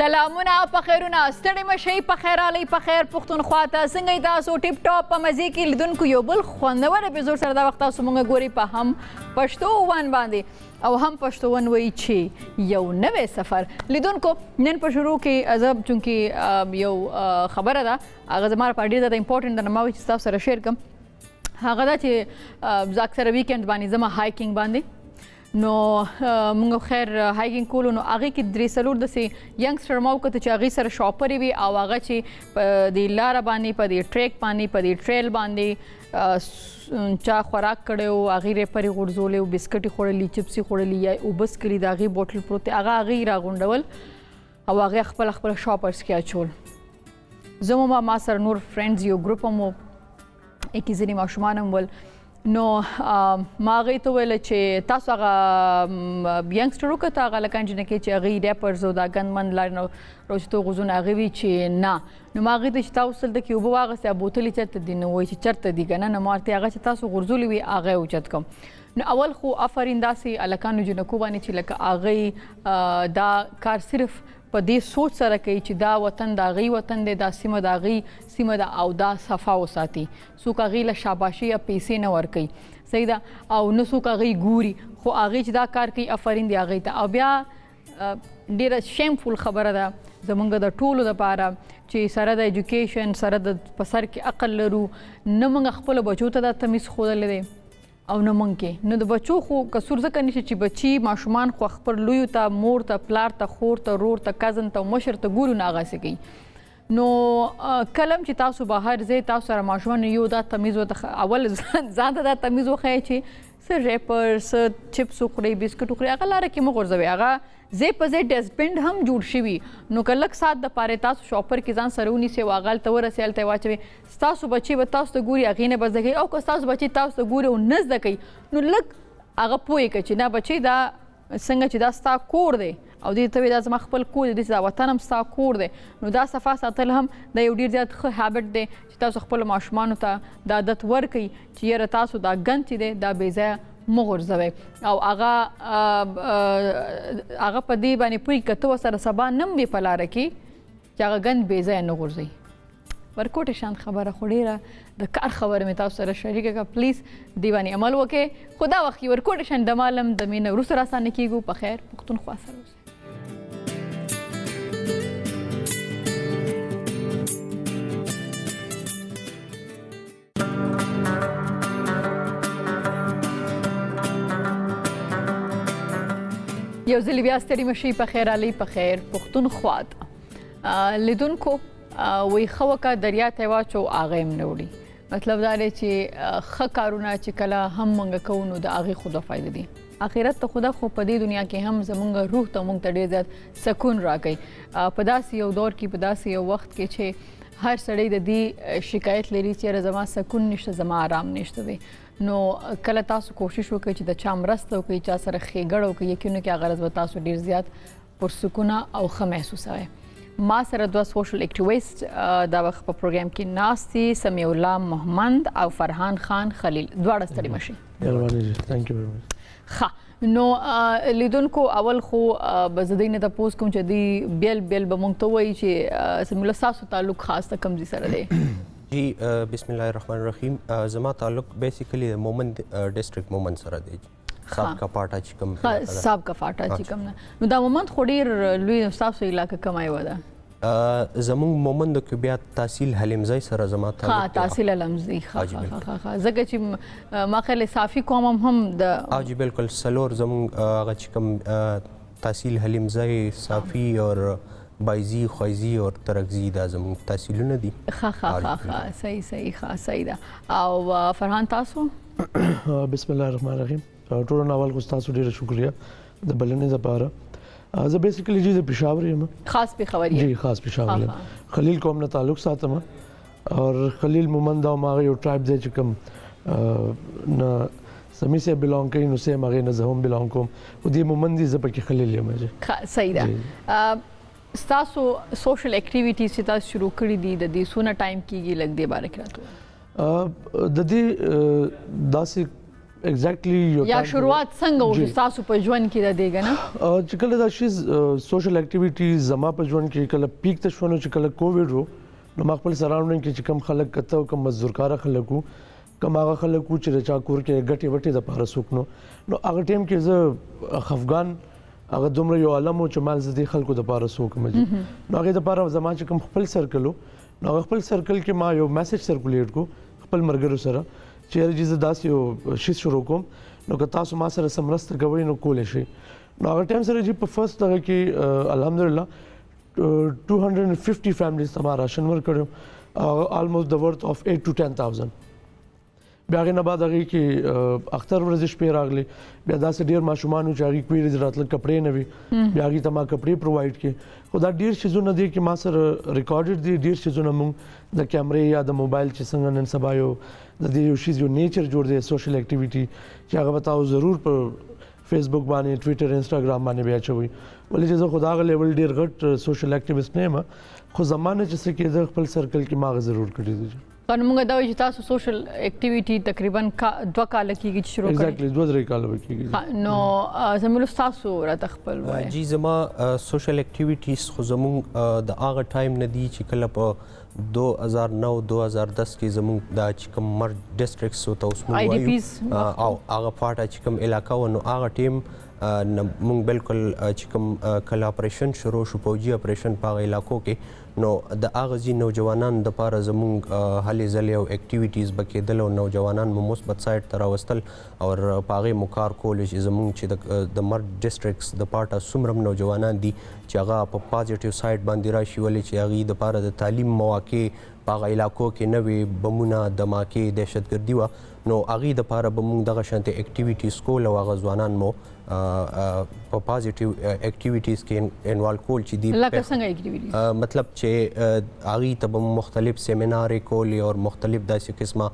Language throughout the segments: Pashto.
سلامونه په خیرونه ستړي مشئ په خیر علي په خیر پښتونخوا ته څنګه تاسو ټیپ ټاپ په مزي کې لیدونکو یو بل خوندور اپیزود سره دا وخت تاسو مونږ ګوري په هم پښتو ون باندې او هم پښتو ون وایي چې یو نوې سفر لیدونکو نن په شروع کې ازب چونکی یو خبره ده هغه زما لپاره ډېره زیاته امپورټنټ ده نو ما وایي چې تاسو سره شیر کړم هغه دا چې زه اکثره ویکینډ باندې ځم هایکینګ باندې نو موږ خیر هایکینګ کولو نو هغې کې درې څلور داسې ینګسټر ما وکتل چې هغې سره شاپرې وي او هغه چې په دې لاره باندې په دې ټریک باندې په دې ټریل باندې چا خوراک کړی و هغې ریپرې غورځولې و بسکټې خوړلي چپسې خوړلي یا اوبه څښلي د هغې بوټل پروت دی هغه هغې راغونډول او هغې خپل شاپرز کې اچول زه مو ما سره نور فرینډز یو ګروپ هم و کې ځینې ماشومان هم ول نو ما هغې ته وویله چې تاسو هغه ینګسټر وکړه هغه لکه نجونې کې چې هغې ریپرز او دا ګندمند لارې روچتو غوزونه هغې وي چې نه نو ما هغې ته چې تاسو دلته کې اوبه واغېستې بوتل یې چېرته دي نو وایي چې چېرته دي که نه نو ما ورته هغه چې تاسو غورځولي وي هغه یې اوچت کړم نو اول خو آفرین داسې هلکانو جنکو باندې چې لکه هغې دا کار صرف په دې سوچ سره کوي چې دا وطن د هغې وطن دی دا سیمه د هغې سیمه ده او دا صفا وساتي څوک هغې له شاباشي یا پیسې نه ورکوي صحیح ده او نه څوک هغې ګوري خو هغې چې دا کار کوي آفرین دی هغې ته او بیا ډېره شیمفول خبره ده زمونږ د ټولو دپاره چې سره د ایجوکیشن سره د په سر کې عقل لرو نه موږ خپلو بچو ته دا تمیز ښودلی دی او نه مونږ کې نو د بچو خو قصور ځکه نشي چې بچي ماشومان خو خپل لویو ته مور ته پلار ته خور ته رور ته کزن ته مشر ته ګورو نه هغسې کوي نو کلم چې تاسو بهر ځئ تاسو سره ماشومان یو دا تمیز ورته اول ځان ته دا تمیز وښیئ چې څه ریپر څه چپس وخورئ بسکټ وخورئ هغه لاره کې مه غورځوئ هغه ځای په ځای ډسټبن هم جوړ شوي نو که لږ ساعت دپاره تاسو شاپر کې ځان سره ونیسئ او هغه هلته ورسئ هلته یې واچوئ ستاسو بچي به تاسو ته ګوري هغې نه به زده کوي او که ستاسو بچي تاسو ته ګوري او نه زده کوي نو لږ هغه پوه یې کړه چې نه بچی دا څنګه چې دا ستا کور دی او دې ته وایي دا زما خپل کور دی دا وطن هم ستا کور دی نو دا صفا ساتل هم دا یو ډېر زیات ښه هیبټ دی چې تاسو خپلو ماشومانو ته دا عادت ورکوئ چې یاره تاسو دا ګند چې دی دا بې ځایه مه غورځوئ او هغه په دې باندې پوهېږي که ته ورسره سبا نه هم وي په لاره کې چې هغه ګند بې ځایه نه غورځوي ورکوټې شان خبره خو ډېره د کار خبره مې تاسو سره شریکه کړه پلیز دې باندې عمل وکړئ خو دا وخت کې ورکوټې شان د مالم د مینه وروسته راسره کېږو په خیر پښتونخوا سره اوسئ یو ځلې بیا ستړي مشئ په خیر علي په خیر پښتونخوا ته لیدونکو وایي ښه وکړه دریا ته یې واچو هغه یې هم نه وړي مطلب دا دی چې ښه کارونه چې کله هم موږ کوو نو د هغې خو د فایده دي آخرت ته خدا خو په دې دنیا کې هم زموږ روح ته موږ ته ډېر زیات سکون راکوي په داسې یو دور کې په داسې یو وخت کې چې هر سړی د دې شکایت لري چې یاره زما سکون نشته زما آرام نشته دی نو کله تاسو کوشش وکړئ چې د چا مرسته وکړئ چا سره ښېګړه وکړئ یقینو کې هغه ورځ به تاسو ډېر زیات پرسکونه او ښه محسوسوئ ما سره دوه سوشل اکټیویسټ دا وخت په پروګرام کې ناست دي سمیع الله محمد او فرحان خان خلیل دواړه ستړي مشئ ښه نو لیدونکو اول خو به زه دوی نه تپوس کوم چې دوی بیل به موږ ته ووایي چې سمیع الله ستاسو تعلق خاص ته کوم ځای سره دی جی بسم الله الرحمن الرحیم زما تعلق بیسیکلی د مومند ډسټرکټ مومند سره دی سابقه پاټا چې کوم سابقه پاټا چې کوم نو دا مومند خو ډېر لوی ستاسو علاقه کومه یوه ده زموږ مومندو کې بیا تحصیل حلیمزی سره زما تعلق تحصیل حلیمزی ښه ځکه چې ما خیال صافي قوم هم د جی بالکل څلور زموږ هغه چې کوم تحصیل حلیمزی صافي اور بایزی خوایزی او ترکزی دا زموږ تحصیلونه دي ښه صحیح ده او فرحان تاسو بسم الله الرحمن الرحیم ټولو نه اول خو ستاسو ډېره شکریه د بلنې دپاره زه بیسیکلی جی د پېښور یم خاص پېښور جی خاص پېښور یم خلیل قوم نه تعلق ساتم اور خلیل مومند او هغه یو ټرایب دی چې کوم نه سمی سے بلانګ کوي نو سیم هغې نه زه هم بلانګ کوم او دې مومند دي زه پکې خلیل یم صحیح ده ستاسو سوشل اکټیویټیز چې تاسو شروع کړي دي د دې څونه ټایم کېږي لږ دې باره کې راته د دې داسې ایگزیکټلی یو یا شروعات څنګه وشو تاسو په ژوند کې د دې کنه چې کله دا شي سوشل اکټیویټیز زما په ژوند کې کله پیک ته شونه چې کله کووډ وو نو ما خپل سراوندینګ کې چې کم خلک کته او کم مزدورکار خلک وو کم هغه خلک وو چې د چا کور کې ګټي وټي د پاره سوکنو نو هغه ټیم کې زه افغان هغه دومره یو عالم او چې مال زدي خلکو د پاره سوکم دي نو هغه د پاره زما چې کم خپل سرکل نو خپل سرکل کې ما یو میسج سرکولیټ کو خپل مرګرو سره چې هر چیز داس یو شي شروع کوم نو که تاسو ما سره سمرست کوي نو کولې شي نو هغه ټایم سره چې په فرست دغه کې الحمدلله 250 families تمہارا راشن ورکړو almost the worth of 8 to 10,000 بیا غي نه بعد هغه کې اختر ورځ شپې راغلي بیا داسې ډیر ماشومان چې هغه کوي راتل کپڑے نه وي بیا هغه ته ما کپڑے پرووایډ کړي خو دا ډیر شیزونه دي چې ما سره ریکارډډ دي ډیر شیزونه مونږ د کیمرې یا د موبایل چې څنګه نن سبا یو د دې یو شیز یو نیچر جوړ دی سوشل اکټیویټي چې هغه بتاو ضرور په فیسبوک باندې ټویټر انستګرام باندې بیا چوي ولې چې زه خدا غ لیول ډیر غټ سوشل اکټیویسټ نه یم خو زمانه چې څه کې د خپل سرکل کې ما ضرور کړی دي نو موږ دا وایو چې تاسو سوشل اکټیویټي تقریبا 2 کال کېږي چې شروع کړی ایگزیکټلی 2-3 کال کېږي نو زموږ تاسو راته خپل وایي جی زما سوشل اکټیویټیز خو زموږ د هغه ټایم نه دی چې کله په 2009-2010 کې زموږ د چکم مر ډیسټریکټس او تاسو وایو او هغه پارټه چکم علاقہ و نو هغه ټیم مونږ بالکل چې کوم کله اپریشن شروع شو پوجي اپریشن په علاقو کې نو د اغازي نوجوانان د پاره زموږ هلي ځلې او اکټیویټیز بکیدل او نوجوانان مو مثبت سایت تر واستل او پاغه مکار کول چې زموږ چې د مر ډیسټریکټس د پارټه سمرم نوجوانان دي چې هغه په پازیټیو سایت باندې راشي ولې چې هغه د پاره د تعلیم مواقع په علاقو کې نوې بمونه دماکې دهشتګردي و نو هغه د پاره بمونږ دغه شانتي اکټیویټیز کول او هغه ځوانان مو په پازیټیو اکټیویټیز کې انوالو کول چې دی لکه څنګه اکټیویټیز مطلب چې هغه ته مختلف سیمینار کول او مختلف داسې قسمه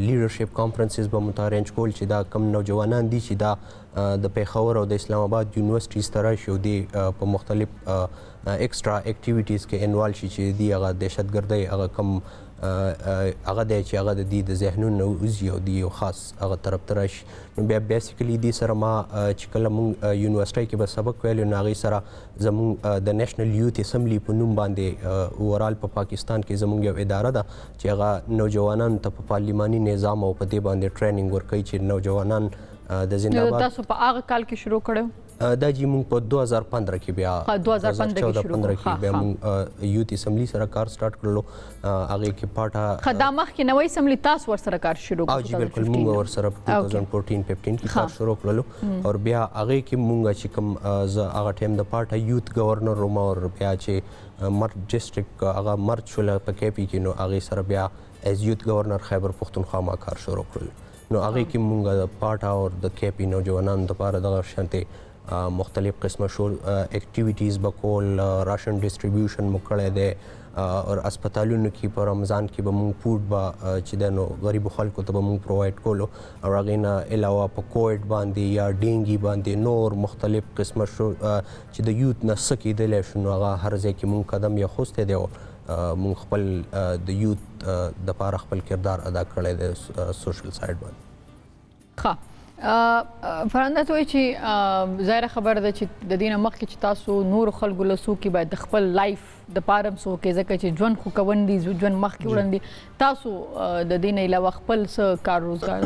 لیډرشپ کانفرنسز به متارنج کول چې دا کم نوجوانان دي چې دا د پیښور او د اسلام آباد یونیورسيټیز تر شو دي په مختلف ایکسترا اکټیویټیز کې انوالو شي چې دی هغه دهشتګردي هغه کم هغه د چې هغه د دې د ذهنونو وزي او دی یو خاص هغه طرف ترش نو بیا بیسیکلی دې سره ما چې کله مونږ یونیورسيټي کې به سبق ویل نو هغه سره زموږ د نېشنل یوث اسمبلی په نوم باندې اورال په پاکستان کې زموږ یو اداره ده چې هغه نوجوانان ته په پارلیماني نظام او په دې باندې ټریننګ ورکوي چې نوجوانان د زنده باد تاسو په هغه کال کې شروع کړو دا جی مونږ په 2015 کې بیا 2015 کې بیا مونږ یوث اسمبلی سره کار سٹارټ کړلو هغه کې پاټه خدامت کې نوې اسمبلی تاسو ور سره کار شروع کړو جی بالکل مونږ ور سره 2014-15 کې کار شروع کړلو او بیا هغه کې مونږ چې کوم هغه ټیم د پاټه یوث گورنر روما او بیا چې مر ډیسټریکټ هغه مرچ ول په کې پی کې نو هغه سره بیا ایز یوث گورنر خیبر پختونخوا ما کار شروع کړل نو هغه کې مونږ د پاټه او د کې پی نوجوانانو لپاره د شانتي مختلف قسمه شو اکټیویټیز بکول راشن ډیسټریبیوشن مکړه ده اور اسپیټالونو کې په رمضان کې به مونږ فود با چې د نو غریب خلکو ته به مونږ پرووایډ کولو او هغه نه علاوه په کووډ باندې یا ډینګي باندې نور مختلف قسمه شو چې د یوث نه سکیدل شنو هغه هر ځای کې مونږ قدم یا خوسته دی مونږ خپل د یوث د پاره خپل کردار ادا کړی دی سوشل سایډ باندې ښه فرانده ته وایي چې ظاهره خبره ده چې د دې نه مخکې چې تاسو نور خلکو له څوک کې باید د خپل لایف د پاره هم څوک ځکه چې ژوند خو کوون دي ژوند مخکې وړاندې تاسو د دې نه علاوه خپل څه کار روزګار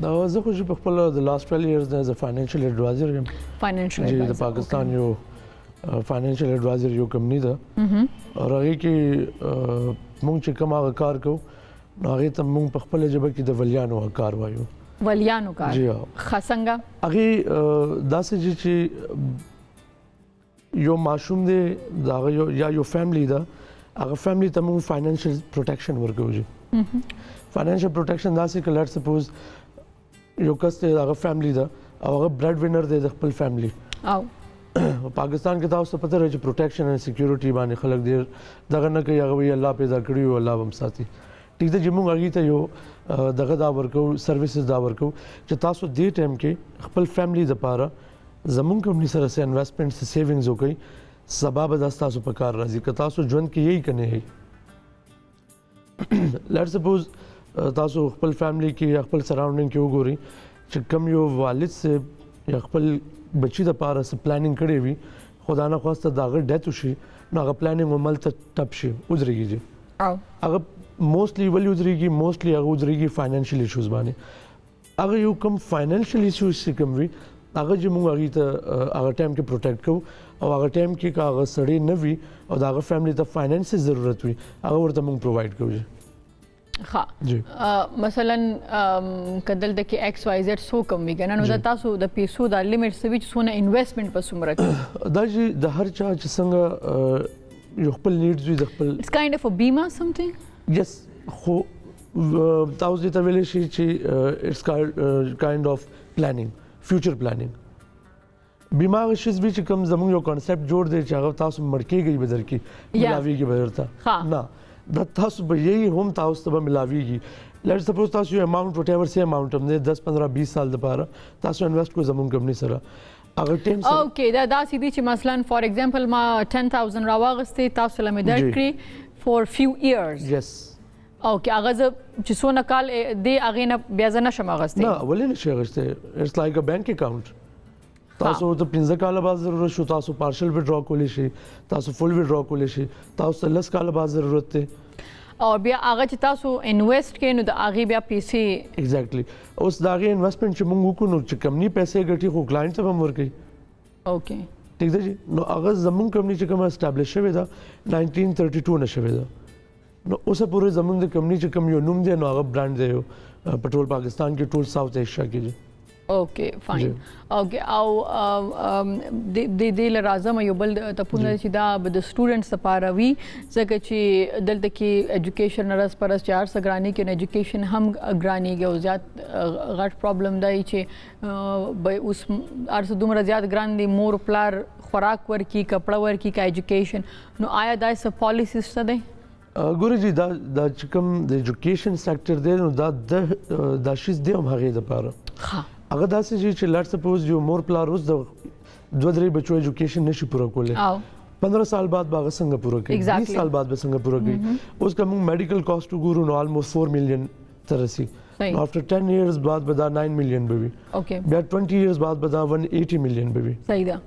دا زه خو په خپل د لاست 12 ایئرز د فاینانشل ایڈوایزر یم فاینانشل ایڈوایزر د پاکستان یو فاینانشل ایڈوایزر یو کمپنی ده او هغه کې مونږ چې کوم هغه کار کوو هغه ته مونږ په خپل ژبه کې د ولیانو کار وایو ولیانو کار خاصنګا هغه داسې چې یو ماشوم دی دا یو فیملی ده هغه فیملی ته موږ فاینانشل پروټیکشن ورکوو فاینانشل پروټیکشن داسې که لیټ سپوز یو کس دی هغه فیملی ده او هغه برډ وینر دی د خپل فیملی او پاکستان کې تاسو ته پته راځي چې پروټیکشن او سکیورټي باندې خلک ډیر دغه نه کوي هغه وی الله پیدا کړی او الله هم ساتي ټیک ده چې موږ هغه ته یو دغه دا ورکو سرویسز دا ورکو چې تاسو دې ټایم کې خپل فیملی د پاره زمونږ کمپنی سره سه انویسټمنټ سه سیوینګز وکړي سبب د تاسو په کار راځي که تاسو ژوند کې یہی کنه هي لیټ سپوز تاسو خپل فیملی کې یا خپل سراوندینګ کې وګورئ چې کوم یو والد سے یا خپل بچی د پاره څه پلانینګ کړی وي خدا نه خواسته دا غړ ډیت وشي نو هغه پلانینګ عمل ته ټپ شي ودرېږي هغه موستلی ولې ودرېږي موستلی هغه ودرېږي فاینانشل ایشوز باندې هغه یو کوم فاینانشل ایشوز چې کوم وي هغه چې موږ هغه ته هغه ټایم کې پروټیکټ کوو او هغه ټایم کې هغه سړی نه وي او دا هغه فیملی ته فاینانس ضرورت وي هغه ورته موږ پرووایډ کوو ها مثلا کدل د کې ایکس وائی زیډ سو کم وی کنه نو دا تاسو د پیسو د لیمټ سوي سونه انویسټمنٹ په سومره کې دا چې د هر چا چې څنګه یو خپل نیډز وي د خپل اټس کایند اف ا بیما سمثینګ یس خو تاسو ته ویل شي چې اټس کایند اف پلانینګ فیوچر پلانینګ بیما شیز به چې کوم زموږ یو کانسپټ جوړ دی چې هغه تاسو مړکیږي بدر کې ملاویږي بدرته نه دا تاسو به یې هم تاسو ته ملاویږي لیټس سپوز تاسو یو اماونټ وټ ایور سی اماونټ هم 10 15 20 سال لپاره تاسو انویسټ کو زموږ کمپنی سره اگر ټیم سره اوکې دا سیدی چې مثلا فار ایگزامپل ما 10000 راوغستې تاسو لمه درکړي فور فیو ایئرز یس اوکې هغه چې څونه کال دی هغه نه بیا ځنه شم غستې نه ولې نشي غستې اټس لایک ا بانک اکاونټ تاسو ته 15 کال بعد ضرورت شو تاسو پارشل وډرا کولی شي تاسو فل وډرا کولی شي تاسو 10 کال بعد ضرورت ته او بیا هغه چې تاسو انویسټ کړئ نو د هغه بیا پیسې ایگزیکټلی اوس دا غي انویسټمنټ چې موږ وکړو چې کمنی پیسې ګټي خو کلاینټ ته هم ورکړي اوکې ٹھیک ده جی نو هغه زمون کمپنی چې کوم اسټابلیش شوی دا 1932 نه شوی دا نو اوسه پورې زمون د کمپنی چې کوم یو نوم دی نو هغه برانډ دی پټرول پاکستان کې ټول ساوث ایشیا کې دی اوکې فاین اوکې او د لازم یو بل ته پونه چې دا د سټوډنټس لپاره وی ځکه چې دلته کې ایجوکیشن رس پرس 4 سګرانی کې ایجوکیشن هم ګرانی کې او زیات غټ پرابلم دی چې اوس ارس دومره زیات ګران دي مور پلار خوراک ورکی کپڑا ورکی کا ایجوکیشن نو آیا دا څه پالیسیز څه دی ګورې جی دا چې کوم د ایجوکیشن سېکټر دی نو دا شیز دی هم هغه لپاره هغه داسې چې لټ سپوز یو مور پلار اوس د 2-3 بچو ایجوکیشن نشي پوره کولای 15 سال بعد باغ څنګه پوره کوي 20 سال بعد به څنګه پوره کوي اوس کوم میډیکل کاست وګورو نو almost 4 million ترسي after 10 years بعد به دا 9 million به وي اوکې بیا 20 years بعد به دا 180 million به وي صحیح ده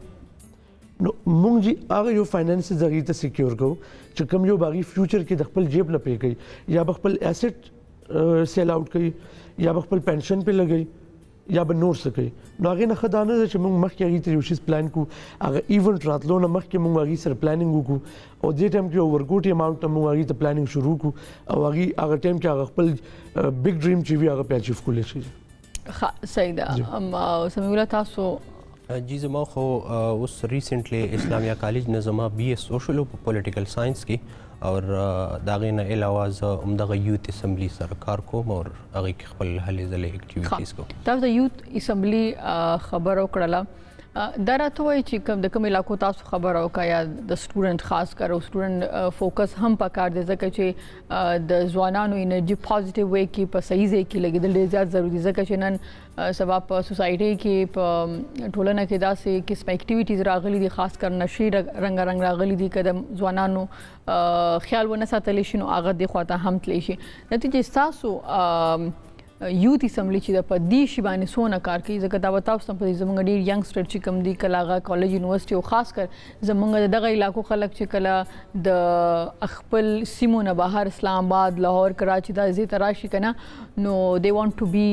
نو مونږ جی هغه یو فاینانس ځای ته سکیور کو چې کوم یو باغی فیوچر کې د خپل جیب لپاره کوي یا خپل ایسټ سیل آؤٹ کوي یا خپل پنشن په لګي یا به نور څه کوي نو هغه نه خدانه چې موږ مخکې هغه ته یو شی پلان کو هغه ایونت راتلو نه مخکې موږ هغه سره پلانینګ وکړو او دې ټایم کې ورګوټي اماونټ موږ هغه ته پلانینګ شروع کو او هغه ټایم کې هغه خپل بیگ ډریم چې وی هغه اچیو کولای شي صحیح ده سمي الله تاسو جی زما خو اوس ریسنټلی اسلامیہ کالج نه زما بی ایس سوشل او پولیټیکل ساينس کې اور داغه نه علاوه زه عمدغه یوت اسمبلی سره کار کوم او هغه کې خپل هلې ځلې اکټیویټیز کوم تاسو د یوت اسمبلی خبر وکړه دا راته وایي چې کوم د کوم علاقو تاسو خبر او کا یا د سټوډنټ خاص کر او سټوډنټ فوکس هم پکار دي ځکه چې د ځوانانو انرژي پوزټیو وې کې په صحیح ځای کې لګیدل ډېر زیات ضروری ځکه چې نن سبا په سوسایټي کې په ټولنه کې داسې قسم اکټیویټیز راغلي دي خاص کر نشي رنگ راغلي دي کده ځوانانو خیال ونه ساتلی شي نو هغه د خواته هم تلی شي نتیجه تاسو یوت اسمبلی چې د پدې شی باندې سونه کار کوي ځکه دا وتاو سم په زمونږ ډیر ینګسټر چې کم دي کلاغه کالج یونیورسيټي او خاص کر زمونږ دغه علاقو خلک چې کلا د خپل سیمونه بهر اسلام آباد لاهور کراچي د زی تراشي کنه نو دے وانټ ټو بی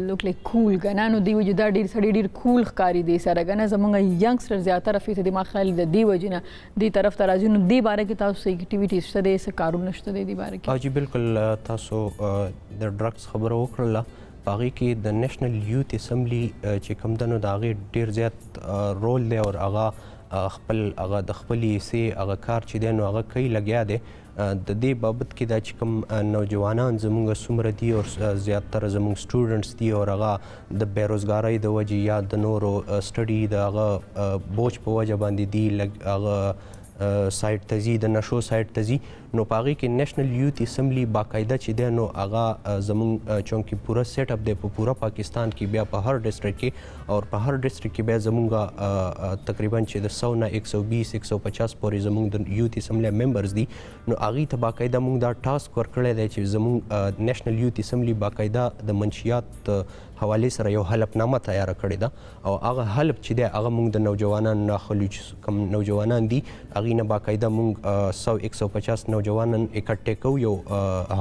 لوک لایک کول کنه نو دی وجه دا ډیر سړي ډیر کول ښکاری دي سره کنه زمونږ ینګسټر زیاتره فیصد ما خیال د دی وجنه دی طرف ته راځي نو دی باره کې تاسو اکټیویټیز شته دي څه کارونه شته دي باره کې جی بالکل تاسو د ډرګز خبرو وکړه باغی کې د نېشنل یوت اسمبلی چې کوم دنو د هغه ډیر زیات رول دی او هغه د خپلې سي هغه کار چې دی نو هغه کوي لګیا دی د دې بابت کې دا چې کوم نوجوانان زموږ څومره دي او زیاتره زموږ سټوډنټس دي او هغه د بیروزګارۍ د وجې یا د نورو سټډي د هغه بوج په وجه باندې دي هغه سایډ ته ځي د نشو سایډ ته ځي نو په هغې کې نیشنل یوت اسمبلی باقاعده چې دی نو هغه زمونږ چونکې پوره سیټ اپ دی په پوره پاکستان کې بیا په هر ډسټرکټ کې او په هر ډسټرکټ کې بیا زمونږ تقریبا چې د 100 نه 120 150 پورې زمونږ د یوت اسمبلی ممبرز دي نو هغې ته باقاعده مونږ دا ټاسک ورکړی دی چې زمونږ نیشنل یوت اسمبلی باقاعده د منشیات حوالې سره یو حلفنامه تیاره کړې ده او هغه حلف چې دی هغه مونږ د نوجوانانو نه اخلو چې کوم نوجوانان دي هغې نه باقاعده مونږ 100-150 نوجوانان اکټې کوو یو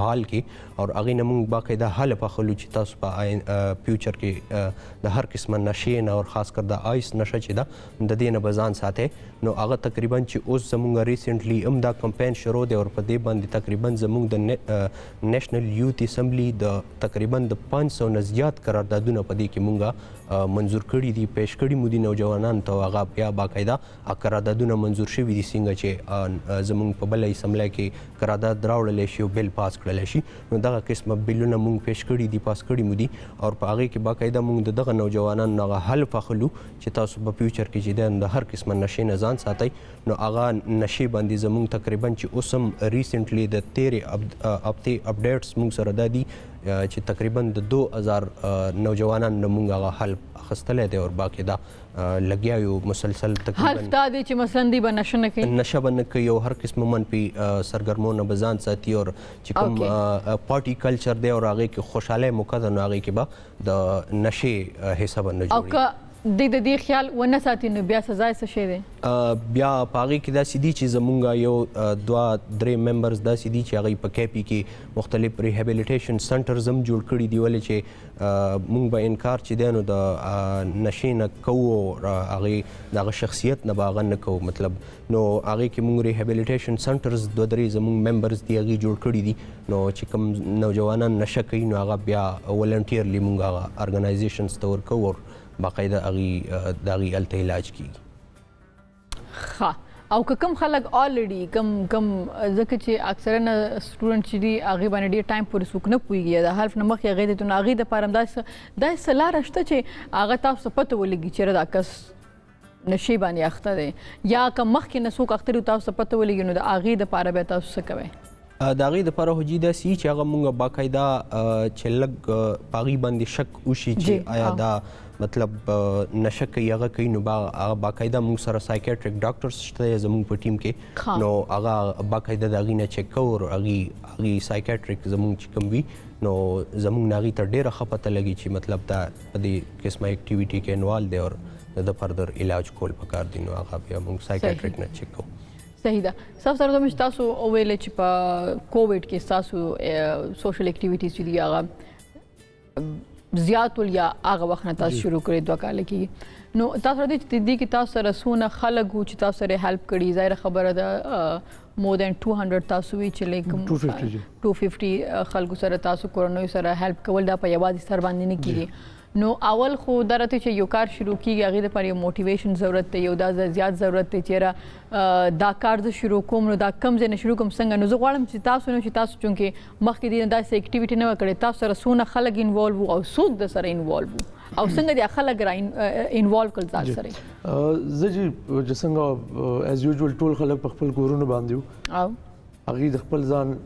حال کې او هغې نه مونږ باقاعده حلف اخلو چې تاسو په فیوچر کې د هر قسمه نشې نه او خاص کر د آیس نشه چې ده د دې نه به ځان ساتئ نو هغه تقریبا چې اوس زمونږ ریسنټلی هم دا کمپین شروع دی او په دې باندې تقریبا زمونږ د نیشنل یوت اسمبلی د تقریبا د 500 نه زیات قراردادونه په دې کې مونږه منظور کړي دي پیش کړي مو دي نوجوانانو ته هغه بیا باقاعده قراردادونه منظور شوي دي څنګه چې زمونږ په بله اسمبلی کې قرارداد راوړلی شي او بیل پاس کړلی شي نو دغه قسمه بیلونه مونږ پیش کړي دي پاس کړي مو دي او په هغې کې باقاعده مونږ د دغه نوجوانانو هغه حلف اخلو چې تاسو په فیوچر کې چې دی د هر قسمه نشې نه ځان ساتئ نو هغه نشې باندې زمونږ تقریبا چې اوس هم ریسنټلی د تیرې هفتې اپډیټس مونږ سره دا دي چې تقریبا د 2000 نوجوانان نه مونږ هغه حلف اخیستلی دی او باقاعده لګیا یو مسلسل تقریبا حلف دا دی چې مثلا دوی به نشه نه کوي نشه به نه کوي او هر قسمه منفي سرګرمونه به ځان ساتي او چې کوم پارټي کلچر دی او هغې کې خوشحالۍ موقع ده نو هغې کې به د نشې حصه به نه جوړي د دې خیال ونه ساتي نو بیا سزا یې څه شی دی بیا په هغې کې داسې دي چې زمونږ یو 2-3 ممبرز داسې دي چې هغوی په کیپي کې مختلف ریهیبلیټیشن سنټرز هم جوړ کړي دي ولې چې مونږ به انکار چې دی نو د نشې نه کوو او هغې د هغه شخصیت نه به هغه نه کوو مطلب نو هغې کې مونږ ریهیبلیټیشن سنټرز 2-3 زمونږ ممبرز دي هغوی جوړ کړي دي نو چې کوم نوجوانان نشه کوي نو هغه بیا ولنټیرلی مونږ هغه ارګنایزیشنز ته ورکوو باقاعده هغې د هغې هلته علاج کیږي ښه او که کوم خلک آلریډي کم ځکه چې اکثرا سټوډنټ چې دي هغې باندې ډېر ټایم پورې څوک نه پوهېږي د حلف نه مخکې هغې ته نو هغې دپاره هم داسې لاره شته چې هغه تاسو ته پته ولګي چېرې دا کس نشې باندې اخته دی یا که مخکې نه څوک اخته دي تاسو ته پته ولګي نو د هغې دپاره بیا تاسو څه کوئ د هغې دپاره حجي داسې چې هغه مونږ باقاعده چې لږ په هغې باندې شک وشي چې آیا دا مطلب نشه کوي هغه کوي نو هغه باقاعده مونږ سره سایکیټریک ډاکټرز شته دی زمونږ په ټیم کې نو هغه باقاعده د هغې نه چیک کوو او هغې سایکیټریک زمونږ چې کوم وي نو زمونږ نه هغې ته ډېره ښه پته لګي چې مطلب دا په دې قسمه اکټیویټي کې انوالو دی او د فردر علاج کول پکار دي نو هغه بیا مونږ سایکیټریک نه چیک کوو صحیح ده صاحب سره زموږ تاسو ویلې چې په کووډ کې تاسو سوشل اکټیویټیز چې دي هغه زیات ول یا هغه وخت نه تاسو شروع کړی 2 کال کې نو تاسو د دې کې تاسو سره سونه خلک چې تاسو سره هیلپ کړي ظاهر خبره ده مور دین 200 تاسو وی چې لیکم 250 خلکو سره تاسو کورونوي سره هیلپ کول دا په یوازې سر باندې نه کیږي نو اول خو درته چې یو کار شروع کیږي هغه لپاره یو موټیویشن ضرورت دی یو دا زیات ضرورت دی چې دا کار ز شروع کوم نو دا کم ځای نه شروع کوم څنګه نو زه غواړم چې تاسو چونکې مخکې دې داسې اکټیویټي نه وکړي تاسو سره سونه خلک انوالو او څوک د سره انوالو او څنګه دې خلک را انوالو کول ځان سره زه چې څنګه از یوزول ټول خلک په خپل کورونو باندې او هغه د خپل ځان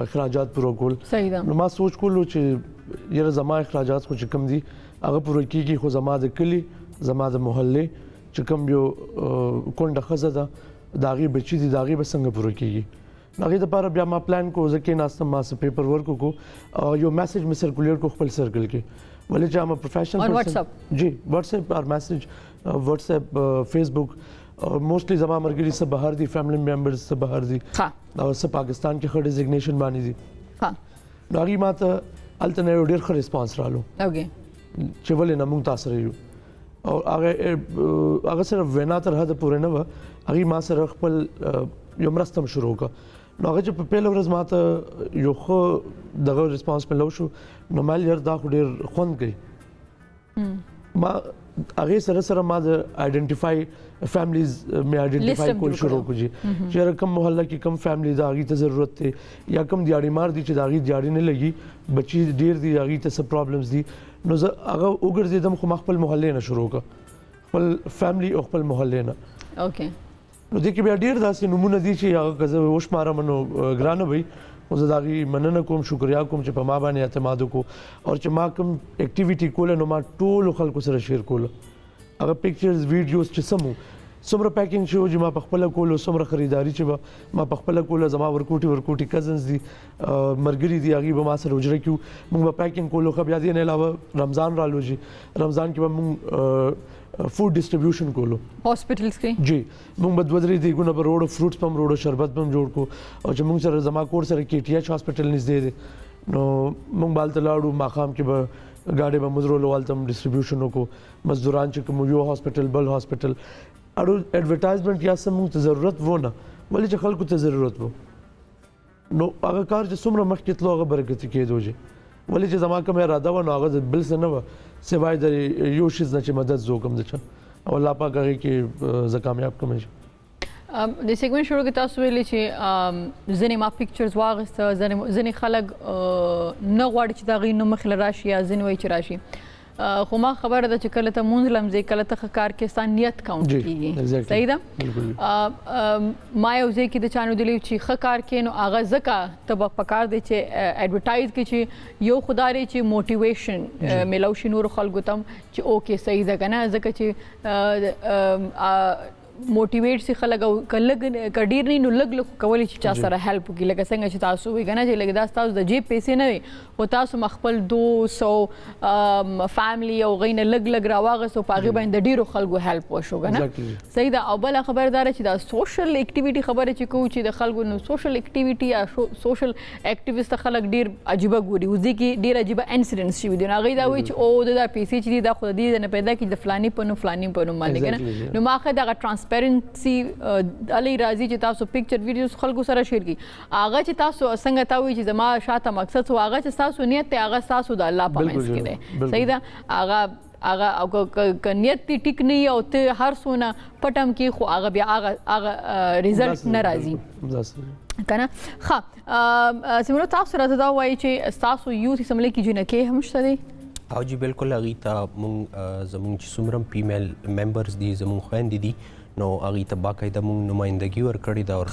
اخراجات پوره کول صحیح ده نو ما سوچ کولو چې یره زما اخراجات خو چې کم دي هغه پوره کیږي خو زما د کلی زما د محلې چې کوم یو کونډه ښځه ده د هغې بچي دي د هغې به څنګه پوره کیږي نو هغې دپاره بیا ما پلان کو زه کېناستم ما څه پیپر ورک وکړو یو میسج مې سرکولیټ کړو خپل سرکل کې ولې چې ام پروفیشنل پرسن جی واتساپ اور میسج واتساپ فیسبوک موسټلی زما مرګري څه بهر دي فیملی ممبرز څه بهر دي او څه پاکستان کې ښه ډیزګنیشن باندې دي نو هغې ما ته هلته نه یو ډېر ښه ریسپانس رالو چې ولې نه موږ تاسو سره یو او هغه صرف وینا تر حده پورې نه وه هغې ما سره خپل یو مرسته هم شروع کړه نو هغه چې په پیله ورځ ما ته یو ښه دغه ریسپانس مې لو شو نو ما یار دا خو ډېر خوند کوي ما هغې سره ما د آیډنټیفای فیملیز مې آیډنټیفای کول شروع کړو چې کوم محله کې کوم فیملی د هغې ته ضرورت دی یا کوم دیاړي مار دي چې د هغې دیاړي نه لګي بچي ډېر دي هغې ته څه پرابلمز دي نو زه هغه وګرځېدم خو ما خپل محلې نه شروع کړه خپل فیملی او خپل محلې نه اوکې نو دې کې بیا ډېر داسې نومونه دي چې هغه که زه وشمارم نو ګرانه وي خو زه د هغې مننه کوم شکریا کوم چې په ما باندې اعتماد وکړو او چې ما کوم اکټیویټي کوله نو ما ټولو خلکو سره شیر کوله هغه پکچرز ویډیوز چې سم وو څومره پیکینګ چې و چې ما پخپله کولو څومره خریداري چې به ما پخپله کوله زما ورکوټي کزنز دي ملګري دي هغوی به ما سره حجره کې وو موږ به پیکینګ کولو ښه بیا دې نه علاوه رمضان رالو چې رمضان کې به موږ فوډ ډسټریبیوشن کولو هاسپټلز کې جی موږ به 2-3 دیګونه به روړو فروټس په هم روړو شربت به هم جوړ کړو او چې موږ سره زما کور سره KTH هاسپټل نږدې دی نو موږ به هلته لاړو ماښام کې به ګاډۍ به مزرولو هلته هم ډسټریبیوشن وکړو مزدوران چې کوم یو هاسپټل بل هاسپټل اړو ایډورټایزمنټ یا څه موږ ته ضرورت و نه ولې چې خلکو ته ضرورت و نو هغه کار چې څومره مخکې تلو هغه برکتي کېدو چې ولې چې زما کوم اراده وه نو هغه بل څه نه وه سوای د یو شیز نه چې مدد زه وکړم د چا او الله پاک هغې کې زه کامیاب کړم د سیګمنټ شروع کې تاسو ویلي چې ځینې ما پکچرز واغسته ځینې خلک نه غواړي چې د هغوی نه مخې له راشي یا ځینې وایي چې راشي خو ما خبره ده چې کله ته مونځ لمځې کله ته ښه کار کې ستا نیت کاونټ کېږي صحیح ده ما یو ځای کې د چا لیدلی چې ښه کار کې نو هغه ځکه ته به پکار دی چې ایډورټایز کړي چې یو خدا دی چې موټیویشن میلاو شي نورو خلکو ته هم چې اوکې صحیح ده که نه ځکه چې موټیویټ سي خلک او کلګ کډیر نه نو لګ کولی چې چا سره هیلپ وکړي لکه څنګه چې تاسو وی کنه چې لګ دا تاسو د جیب پیسې نه وي او تاسو مخبل 200 فیملی او غینه لګ راواغسو پاغي باندې ډیرو خلکو هیلپ وشو کنه صحیح دا او بل خبردار چې دا سوشل اکټیویټي خبره چې کوو چې د خلکو نو سوشل اکټیویټي یا سوشل اکټیویست خلک ډیر عجیبه ګوري وځي کې ډیر عجیبه انسیډنټس شي دي هغه دا وی چې او دا پیسې چې دا خو دې نه پیدا کی د فلانی په نو باندې کنه نو ماخه دا ټرانسپیرنسي علي راضي چې تاسو پکچر ویډیوز خلکو سره شیر کی هغه چې تاسو څنګه تا وی چې زما شاته مقصد هو هغه چې تاسو نیت ته هغه تاسو د الله په منځ کې دی صحیح ده هغه او نیت ټیک نه او ته هر څونه پټم کې خو هغه بیا هغه ریزلټ نه راځي کنه ښه سیمرو تاسو راته دا وایي چې تاسو یوث اسمبلی کې جنکه هم شته دي او جی بالکل هغې ته مونږ زمونږ چې څومره فیمیل ممبرز دي زمونږ خویندې دي نو هغې ته باقاعده مونږ نمایندګي ورکړې ده او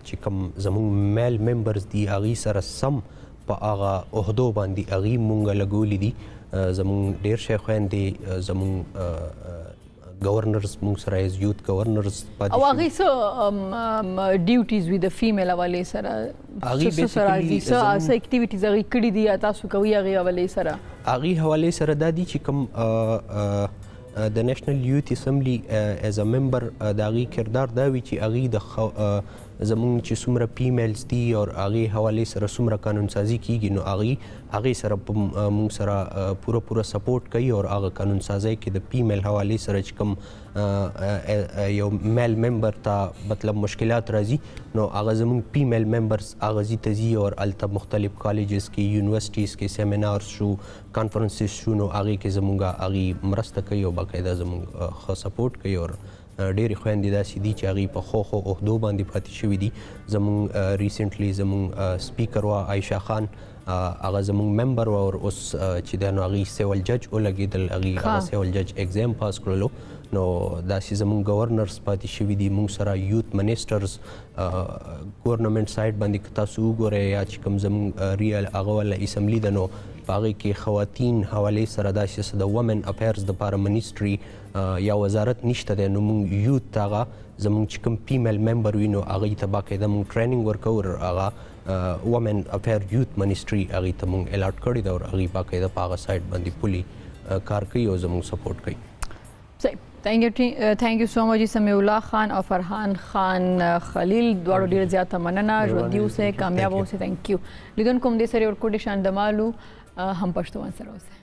چې کوم زمونږ میل ممبرز دي هغې سره سم په هغه عهدو باندې هغې مونږ لګولي دي زمونږ ډېر شی خویندې زمونږ گورنرز مونږ سره ایز یوث گورنرز او هغې څه ډیوټیز وي د فیمیل حوالې سره څه اکټیویټیز هغې کړي دي یا تاسو کوئ هغې حوالې سره هغې حوالې سره دا دي چې کوم د نیشنل یوث اسمبلی ایز ا ممبر د هغې کردار دا وي چې هغې د زمونږ چې څومره فیمیلز دي او هغې حوالې سره څومره قانون سازي کیږي نو هغې سره مونږ سره پوره سپورټ کوي او هغه قانون سازۍ کې د فیمیل حوالې سره چې کوم یو میل ممبر ته مطلب مشکلات راځي نو هغه زمونږ فیمیل ممبرز هغه ځي ته ځي او هلته مختلف کالجز کې یونیورسټیز کې سیمینارز شو کانفرنسز شو نو هغې کې زمونږ هغې مرسته کوي او باقاعده زمونږ ښه سپورټ کوي او ډېرې خویندې داسې دي چې هغې په ښو عهدو باندې پاتې شوي دي زمونږ ریسنټلی زمونږ سپیکر وه عایشه خان هغه زمونږ ممبر وه او اوس چې دی نو هغې سیول جج ولګېدل هغې هغه سیول جج اگزام پاس کړلو نو داسې زمونږ گورنرز پاتې شوي دي مونږ سره یوث منسټرز ګورنمنټ سایډ باندې که تاسو وګورئ یا چې کوم زمونږ ریل هغه والا اسمبلی ده نو په هغې کې خواتین حوالې سره داسې څه د ومن افیرز دپاره منیسټري یا وزارت نشته دی نو مونږ یوث ته هغه زمونږ چې کوم فیمیل ممبر وي نو هغې ته باقاعده مونږ ټریننګ ورکوو هغه ومن افیر یوث منیسټري هغې ته مونږ الاټ کړې ده او هغې باقاعده په هغه سایډ باندې پولي کار کوي او زمونږ سپورټ کوي صحیح تھینک یو سو مچ سمیع الله خان او فرحان خان خلیل دواړو ډېره زیاته مننه ژوندي اوسئ کامیاب اوسئ تھینک یو لیدونکو همدې سره ورکوټې شان د مالو هم پښتون سره اوسئ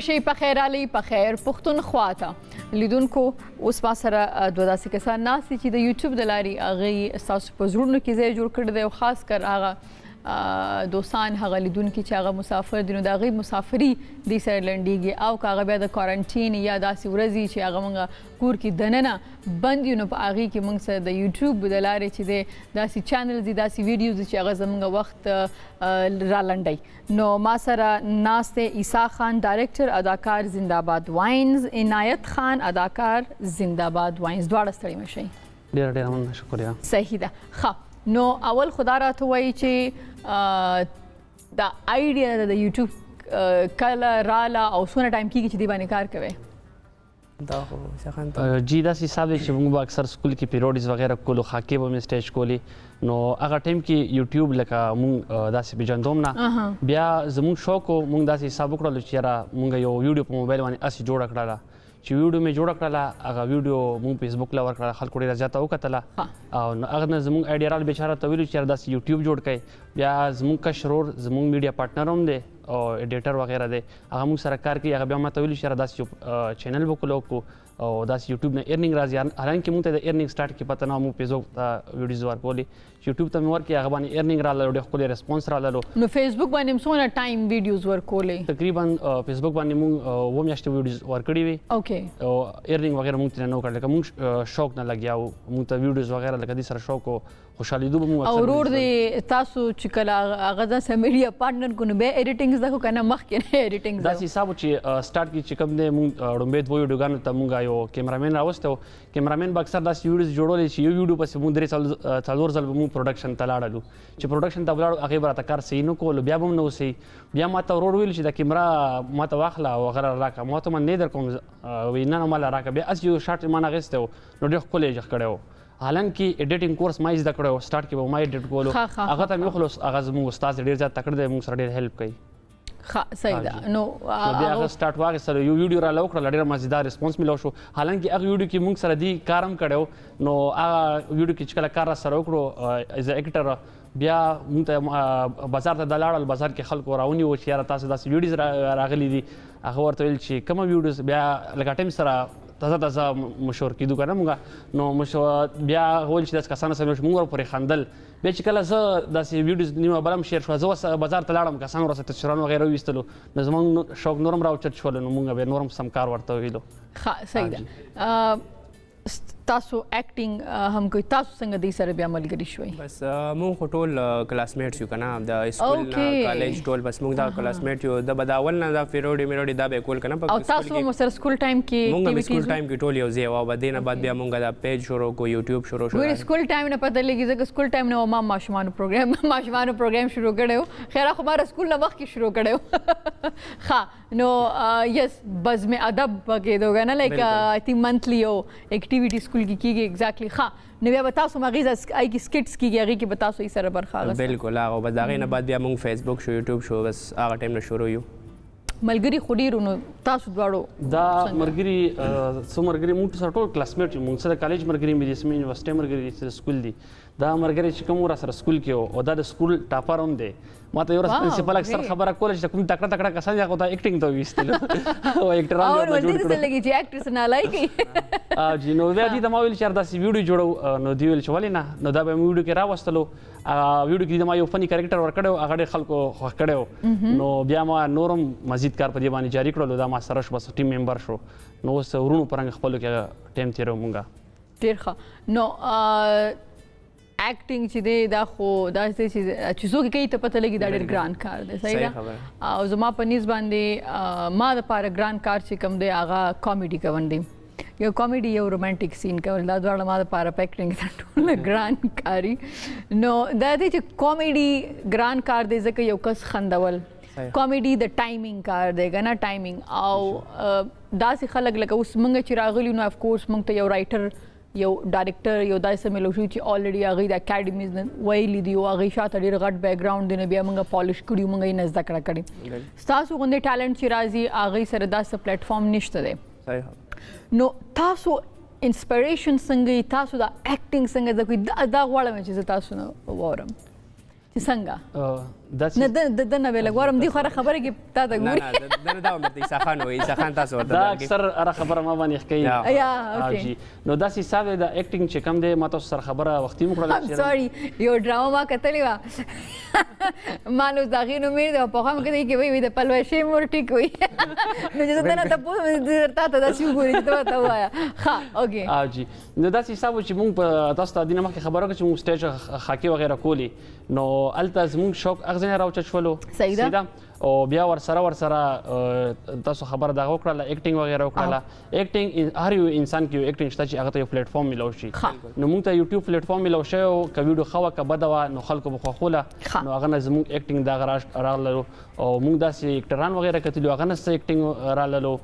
شي په خیر علي په خیر پښتونخوا ته لیدونکو اوس ما سره دوه داسې کسان ناست دي چې د یوټیوب د لارې هغوی ستاسو په زړونو کې ځای جوړ کړی دی او خاص کر هغه دوستان هغه لیدونکي چې هغه مسافر دي نو د هغې مسافري دې سره لنډېږي او که هغه بیا د کوارنټین یا داسې ورځې چې هغه موږ کور کې دننه بند یو نو په هغې کې موږ سره د یوټیوب د لارې چې دی داسې چینلز دي داسې ویډیوز دي چې هغه زموږ وخت را لنډوي نو ما سره ناست دی عیسی خان ډایرکټر اداکار زنده‌باد واینز عنایت خان اداکار زنده‌باد واینز دواړه ستړي مه شئ ډېره ډېره مننه شکریه صحیح ده ښه نو اول خدا راته وایي چې دا آیډیا د یوټیوب کله راله او څونه ټایم کېږي چې دې باندې کار کوئ جی داسې حساب دی چې موږ به اکثر سکول کې پیروډیز وغیرہ کولو خاکې به مې سټیج کولی نو هغه ټایم کې یوټیوب لکه موږ داسې پیژندوم نه بیا زموږ شوق و موږ داسې حساب وکړلو چې یاره موږ یو ویډیو په موبایل باندې هسې جوړه کړله چې ویډیو مې جوړه کړله هغه ویډیو موږ فیسبوک له ورکړله خلکو ډېره زیاته وکتله او هغه نه زموږ آیډیا راله بیچاره ته ویلو چې یاره داسې یوټیوب جوړ کړئ بیا زموږ کشر ورور زموږ میډیا پارټنر هم دی او ایډیټر وغیرہ دی هغه موږ سره کار کوي هغه بیا ما ته ویلو چې یاره داسې یو چینل به کولو او داسې یوټیوب نه ارنینګ راځي حالانکه موږ ته د ارنینګ سټارټ کې پته نه موږ فیسبوک ته ویډیوز ورکولې چې یوټیوب ته مې ورکړې هغه باندې ارنینګ راغله ډېر ښکلی ریسپانس راغلو نو فیسبوک باندې هم څونه ټایم ویډیوز ورکولې تقریبا فیسبوک باندې موږ 2 میاشتې ویډیوز ورکړې وي اوکې او ارنینګ وغیرہ موږ ته نه وکړل لکه موږ شوق نه لګیاو موږ ته ویډیوز وغیرہ لکه دې سره شوق او خوشحالي دوه موږ او ورور دې تاسو چې کله هغه ځکه میډیا پارټنر کو نو به ایډیټینګ زده کنه مخکې نه ایډیټینګ داسې حساب چې سٹارټ کې چې کوم دی موږ ډومبې دوه ویډیوګانو ته موږ یو کیمرامین راوستو کیمرامین به اکثر داسې ویډیوز جوړولې چې یو ویډیو پسې موږ 3 ځل موږ پروډکشن ته لاړلو چې پروډکشن ته ولاړو هغې به راته کار صحیح نه کولو بیا به هم نه وصحیح بیا ما ته ورور ویل چې دا کیمرا ما ته واخله او هغه راکړه ما ته نه در کوم وی نه ما لا راکړه بیا اس یو شاټ ما نه غوسته نو ډېر ښکلی جوړ کړی و حالانکه ایډیټینګ کورس ما زده کړو سٹارټ کې به ما ایډیټ کولو هغه ته مې خلاص هغه زموږ استاد ډېر زیات تکړه دی موږ سره ډېر هیلپ کوي ښه صحیح ده نو بیا هغه سٹارټ واغې سره یو ویډیو را لوکړه ډېر مزیدار ریسپانس ملو شو حالانکه هغه ویډیو کې موږ سره دی کارم کړو نو هغه ویډیو کې چې کله کار سره وکړو ایز اکټر بیا موږ ته بازار ته د لاړل بازار کې خلکو راونیو چې یاره تاسو داسې ویډیوز راغلي دي هغه ورته ویل چې کومه ویډیوز بیا لکه ټایم سره تازه مشهور کېدو که نه موږ نو بیا ویل چې داسې کسانو سره موږ ورپورې خندل بیا چې کله زه داسې ویډیوز نیمه بله هم شیر شوه زه اوس بازار ته لاړم کسانو راسره تصویران وغیره وویستلو نو زموږ شوق نور هم راوچت شول نو موږ بیا نور هم سم کار ورته ویلو ښه صحیح ده تاسو اکټینګ هم کوي تاسو څنګه دې سره بیا ملګري شوي بس مونږ خو ټول کلاسمیټس یو کنه د سکول نه کالج ټول بس مونږ دا کلاسمیټ یو د بداول نه دا پیروډي دا به کول کنه او تاسو مو سره سکول ټایم کې مونږ سکول ټایم کې ټول یو ځای او بدینه بعد بیا مونږ دا پیج شروع کو یوټیوب شروع شو ګور سکول ټایم نه پته لګي ځکه سکول ټایم نه ما ماشومان پروګرام شروع کړو خیر خو ما سکول نه وخت کې شروع کړو ها نو یس بس میں ادب پکې دوګا نه لایک آی تھنک منتھلی او ایکټیویټی سکول کې کیږي ایگزیکټلی ها نو بیا به تاسو مغیزه آی کی سکټس کیږي هغه کې به تاسو یې سره برخه اخلئ بالکل هغه به داغې نه بعد بیا مونږ فیسبوک شو یوټیوب شو بس هغه ټایم نه شروع یو ملګری خو ډېرو نو تاسو دواړو دا ملګري څو ملګري موږ سره ټول کلاسمیټ یو موږ سره کالج ملګري مې دي سمې یونیورسټۍ ملګري سره سکول دي دا ملګری چې کوم را سره سکول کې او دا د سکول ټاپر هم دی ما ته یو ورځ پرنسپل اکثر خبره کوله چې کوم تکړه کسان هغه ته اکټینګ ته ویستل او اکټران او ولې څه لګي چې اکټرس نه لایکي جی نو بیا دې ته ما ویل چې داسې ویډیو جوړو نو دی ویل چې ولې نه نو دا به ویډیو کې راوستلو ویډیو کې ما یو فني کریکټر ورکړو هغه ډېر خلکو خوښ کړو نو بیا ما نورم مزید کار په دې باندې جاری کړلو دا ما سره شو بس ټیم ممبر شو نو اوس ورونو پرنګ خپلو کې ټایم تېرو مونږه ډېر ښه نو اکټینګ چې دی دا خو داسې چې څوک کوي ته پته لګي دا ډېر ګران کار دی صحیح ده او زما په نیز باندې ما دپاره ګران کار چې کوم دی هغه کامیډي کول دی یو کامیډي یو رومانټیک سین کول دا دواړه ما دپاره په اکټینګ کې ټوله ګران کاري نو دا دی چې کامیډي ګران کار دی ځکه یو کس خندول کامیډي د ټایمینګ کار دی که نه ټایمینګ او داسې خلک لکه اوس موږ چې راغلي نو افکورس موږ ته یو رایټر یو ډایرکټر یو داسې ملو شو چې الریډي هغې د اکیډمیز نه ویلي دي او هغې شاته ډېر غټ بیک ګراؤنډ دی نو بیا موږ پالش کړي موږ یې نه زده کړه کړې ستاسو غوندې ټیلنټ چې راځي هغې سره داسې پلیټفارم نشته دی نو تاسو انسپریشن څنګه تاسو دا اکټینګ څنګه زده کوئ دا غواړم چې زه تاسو نه واورم چې څنګه نه د نه ویل غواړم دی خو خبره کې تا ته نه ګوري نه دا ورته عیسی خان وایي عیسی خان تاسو ورته دا درګي. اکثر اره خبره ما باندې کوي یا جی اوکې نو داسې حساب د اکټینګ چې کم دی ما تاسو سره خبره وختي مکړه سوري یو ډراما ما کتلی وا مانو داغې نو مې د په هم کې کې وي د پلوشي مور ټیک وي نو چې دا نه تاسو درته ته داسې وګورئ ته تا وایا ها اوکې جی نو داسې حساب چې مونږ په تاسو ته دینه مخکې خبره کوي چې مونږ سټیج خاکي وغیرہ کولی نو الته زمونږ شوق اغزنه راوچت شولو صحیح ده. او بیا ور سره تاسو خبره دا وکړه اکټینګ وغیرہ وکړه اکټینګ هر یو انسان کې اکټینګ شته چې هغه ته یو پلیټ فارم ملو شي نو موږ ته یوټیوب پلیټ فارم ملو شي او ک ویډیو خو ک بدوا نو خلکو په خوله نو هغه نه زموږ اکټینګ دا غراش راغلو او موږ داسې اکټران وغیرہ کتلو هغه نه اکټینګ راللو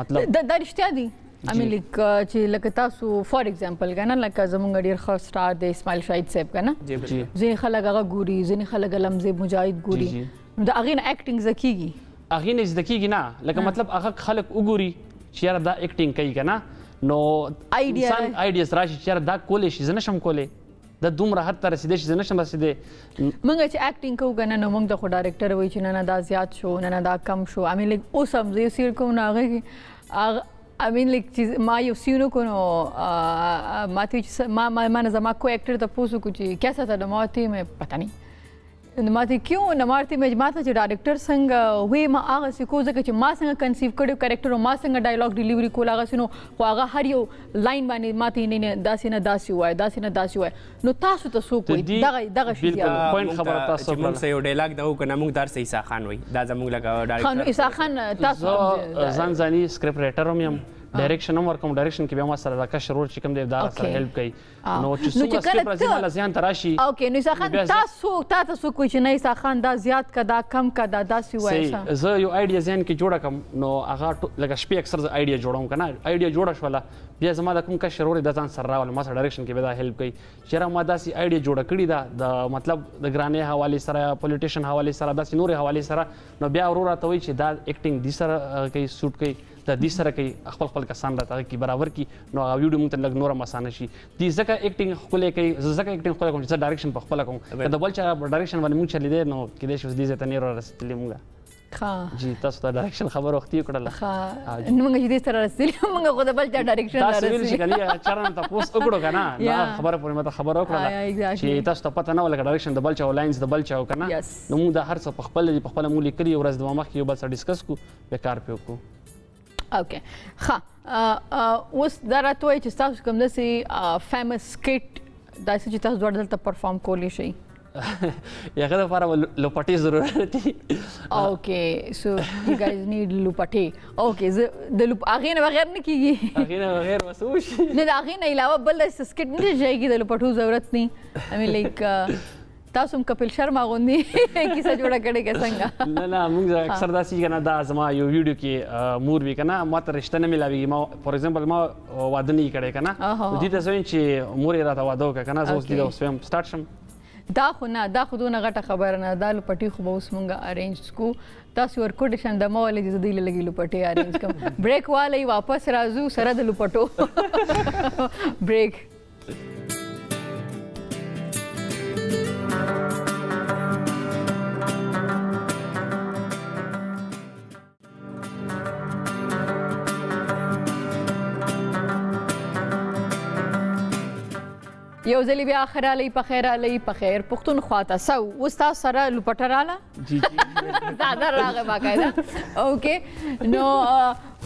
مطلب دا رښتیا دي امین لیک چې لکه تاسو فار ایگزامپل کنه لکه زمونږ ډیر ښه سټار دی اسماعیل شاهد صاحب کنه ځینې خلک هغه ګوري ځینې خلک لمزه مجاهد ګوري نو دا هغې نه اکټینګ زده کیږي هغې نه زده کیږي نه لکه مطلب هغه خلک وګوري چې یاره دا اکټینګ کوي که نه نو انسان آیډیاز راشي چې یاره دا کولی شي زه نشم کولی دا دومره حد ته رسېدی چې زه نشم رسېدی موږ چې اکټینګ کوو که نه نو موږ د خو ډایرکټر وایي چې نه دا زیات شو نه دا کم شو امین لیک اوس هم زه یو سیر کوم نو هغې کې امین لیک چې ما یو سینو کو نو ماته چې ما نه زما کو اکټر ته پوسو کو چې کیسا تھا نماتی میں پتہ نہیں نماتی کیوں نماتی میں ماته چې ډایرکټر څنګه وې ما هغه سکو ځکه چې ما څنګه کنسیو کړو کریکټر او ما څنګه ډایلاګ ډیلیوري کول هغه سينو خو هغه هر یو لاین باندې ماته نه داسې نه داسې وای نو تاسو ته سو کوئی دغه شی پوینټ خبره تاسو چې موږ یو ډایلاګ دا وکړو موږ درس عیسی خان وایي دا زموږ لکه ډایرکټر خان عیسی خان تاسو ځان ځاني سکرپټ رائټر هم یم ډایرکشن هم ورکوم ډایرکشن کې بیا ما سره دا کشر ور چې کوم دی دا سره هیلپ کوي نو چې څومره سکرپټ راځي مله ځان تراشي اوکې نو عیسی خان تاسو کوئی چې نه عیسی خان دا زیات کا دا کم کا دا داسې وایي زه یو آیډیا ځان کې جوړه کوم نو هغه لکه شپې اکثر زه آیډیا جوړوم کنه آیډیا جوړه شوله بیا زما د کوم کشر ور د ځان سره راول ما سره ډایرکشن کې به دا هیلپ کوي چې را ما داسې آیډیا جوړه کړی دا د مطلب د ګرانې حواله سره پولیټیشن حواله سره داسې نور حواله سره نو بیا ورور راته وایي چې دا اکټینګ دي سره کوي سوټ کوي د دې سره کوي خپل کسان راته کی برابر کی نو هغه ویډیو مونږ ته لږ نور مسانه شي دې ځکه اکټینګ خپل کوي ځکه اکټینګ خپل کوم چې ډایرکشن په خپل کوم کله بل چې ډایرکشن باندې مونږ چلی دی نو کې دې شو دې ته نه رسېدلې مونږه جی تاسو ته ډایرکشن خبر وختي کړل نو موږ دې سره رسېدلې مونږ خو د بل چا ډایرکشن تاسو ویل چې کله چرته تاسو وګړو کنه خبره پورې مته خبر وکړه چې تاسو ته پته نه ولګ ډایرکشن د بل چا لاینز د بل چا کنه نو موږ د هر څه په خپل مو لیکلي ورځ د مخ کې یو بل سره ډیسکس کو به کار پیو کو اوکې ښه اوس دا راته وایي چې تاسو کوم داسې فیمس سکټ داسې چې تاسو دواړه دلته پرفارم کولی شئ هغه لپاره لوپټې ضرورت دي اوکې سو یو ګایز نیډ لوپټې اوکې زه د هغې نه بغیر نه کیږي هغې نه بغیر بس وشي نه د هغې نه علاوه بل داسې سکټ نه شي چې د لوپټو ضرورت نه I mean like تاسو هم کپل شرما غوندې کیسه جوړه کړې که څنګه نه موږ اکثر داسې کنه دا زما یو ویډیو کې مور وی کنه ما ته رشته نه ملاویږي ما فور ایگزامپل ما واده نه کړی کنه دې ته زوین چې مور یې راته واده وکړه کنه زه اوس دې اوس هم سٹارټ شم دا خو دونه غټه خبره نه دا لوپټي خو به اوس مونږ ارینج کو تاسو ورکوټ شان د مولې د دې لګي لوپټي ارینج کوم بریک والی واپس راځو سره د لوپټو بریک یو ځلې بیا خرالی په خیر پښتون خواته سو اوس تاسو سره لوپټه راله جی زیاده راغی باقاعده اوکې نو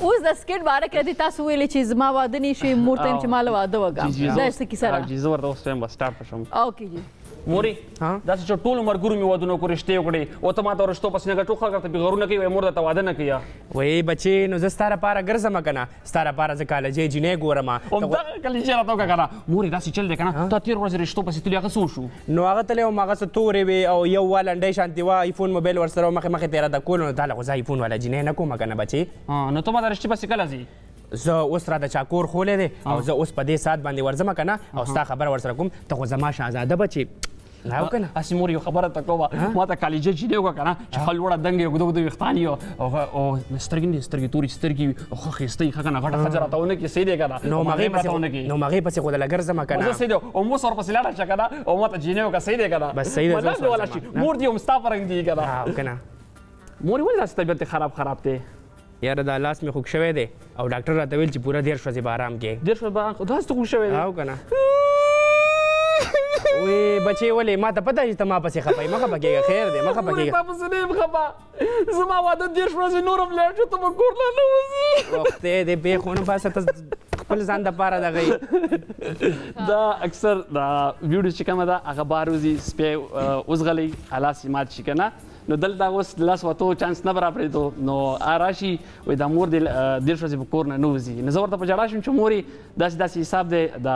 اوس د سکټ باره کې تاسو ویلې چې زما واده نه شي مور ته چې مال واده وکړم دا څه کیسه را جی زه ورته اوس هم سٹارټ شم اوکې جی موري دا چې ټول عمر ګورو می ودونه کو رشته وکړي او ته ما ته رشتو پس نه ټول خلک ته بغورونه کوي مور ته واده نه کوي وای بچي نو زه ستاره پاره ګرځم کنه ستاره پاره ځ کالج جنې ګورم او دا کله چې راته وکړه موري دا چې چل دی کنه ته تیر ورځ رشتو پس تلیا غسو شو نو هغه تل یو ماغه ستوري وي او یو ولنډي شانتي وا آیفون موبایل ورسره مخه تیرا د کول نو دا لغه آیفون ولا جنې نه کوم کنه بچي نو ته ما د رشتې پس کله زی زه اوس را د چاکور خولې دي او زه اوس په دې سات باندې ورځم کنه او ستا خبر ورسره کوم ته خو زما شهزاده بچي او کنه اسی مور یو خبره تا کومه ما ته کالجه چې دیو کنه چې خلوړه دنګ یو دغه وختانی او سترګې توري سترګې خو خېستې خکنه غټه خجراتونه کې سیده کنه نو مغه پسې خو د لګر زما کنه زه سیده او مو سر پسې لاړه کنه او ما ته جینیو کا سیده کنه بس سیده مطلب ولا شي مور دی هم ستا پرنګ دی کنه او کنه مور ولې داسې طبیعت خراب دی یاره دا لاس مې خوږ شوی دی او ډاکټر راته ویل چې پوره 10 ورځې به آرام کې ډېر شو به داسې ته خوږ شوی دی او کنه وی بچي ولې ما ته پته چې ته ما پسې خپای مخه پکېږه خیر دی مخه پکېږه تا پسې نه یم خپه زما واده 10 ورځې نورم لاړ شو ته به کور ته نه وځې وخت دی بې خونه باسه ته خپل ځان دپاره دغه دا اکثر دا ویډیو چې کومه ده هغه بار وځي سپی وزغلی حلاس یې مات شي که نه نو دلته اوس لاس وتو چانس نه برابرېدو نو راشي وایي دا مور دې 10 ورځې په کور نه نه وځي نو زه ورته په ژړا شوم چې مورې داسې حساب دی دا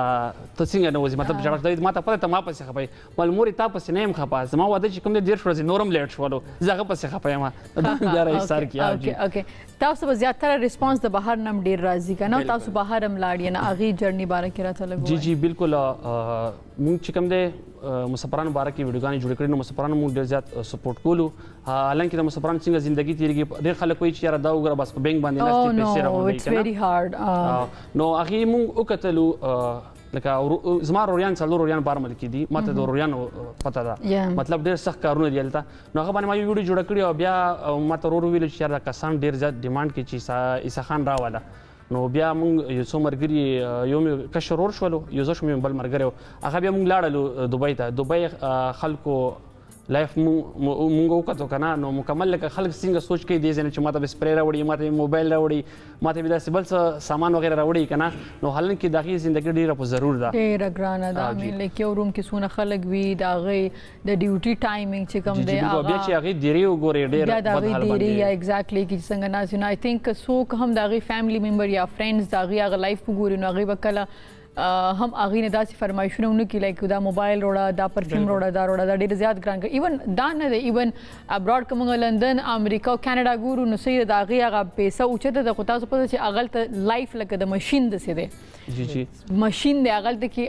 ته څنګه نه وځي مطلب ژړا شو ما ته پته ته ما پسې خفه یې ویل مورې تا پسې نه یم خفه زما واده چې کوم دی 10 ورځې نورم لیټ شولو زه هغه پسې خفه یم بیا راایستار کړي اوکې تاسو به زیاتره ریسپانس د بهر نم ډیر راځي کنه تاسو بهر هم لاړ نه اغي جرنی باره کې راته لګو جی جی بالکل مونږ چې کوم دی مسافرانو باره کې ویډیوګانې جوړې کړې نو مسافرانو مونږ ډېر زیات سپورټ کولو حالانکه د مسافرانو څنګه ژوندګي تېرېږي ډېر خلک وایي چې یاره دا وګوره بس په بینک باندې ناستې پیسې راغونډوي نو هغې مونږ وکتلو لکه زما روریان څلور روریان بارمل کې دي ماته د روریانو پته ده مطلب ډېر سخت کارونه دي هلته نو هغه باندې ما یو ویډیو جوړه کړې او بیا ماته ورو ویلو چې یاره کسان ډېر زیات ډیمانډ کوي چې عیسی خان راوله نو بیا مونږ یو څو ملګري یو مې کشر ورور شولو یو زه شوم یو بل ملګری و هغه بیا مونږ لاړلو دوبۍ ته دوبۍ خلکو لایف مونږ وکتو که نه نو مکمل لکه خلک څنګه سوچ کوي دې ځای نه چې ماته به سپری راوړي ماته به موبایل راوړي ماته به داسې بل څه سامان وغیره راوړي که نه نو حالانکه د هغې زندګي ډېره په ضرور ده ډېره ګرانه ده مین لایک یو روم کې څونه خلک وي د هغې د ډیوټي ټایمینګ چې کوم دی بیا چې هغې دیرې وګورې ډېر بد حال باندې یا ایگزیکټلی کې څنګه ناست نو آی تھنک څوک هم د هغې فیملی ممبر یا فرینډز د هغې هغه لایف وګوري نو هغې به کله هم هغې نه داسې فرمایشونه ونه کړي لایک دا موبایل وړه دا پرفیوم وړه دا وړه دا ډېر زیات ګران کوي ایون دا نه دی ایون ابراډ که موږ لندن امریکا او کاناډا ګورو نو صحیح د هغې هغه پیسه اوچته ده خو تاسو پته چې هغلته لایف لکه د مشین داسې دی جی جی مشین دی هغلته کې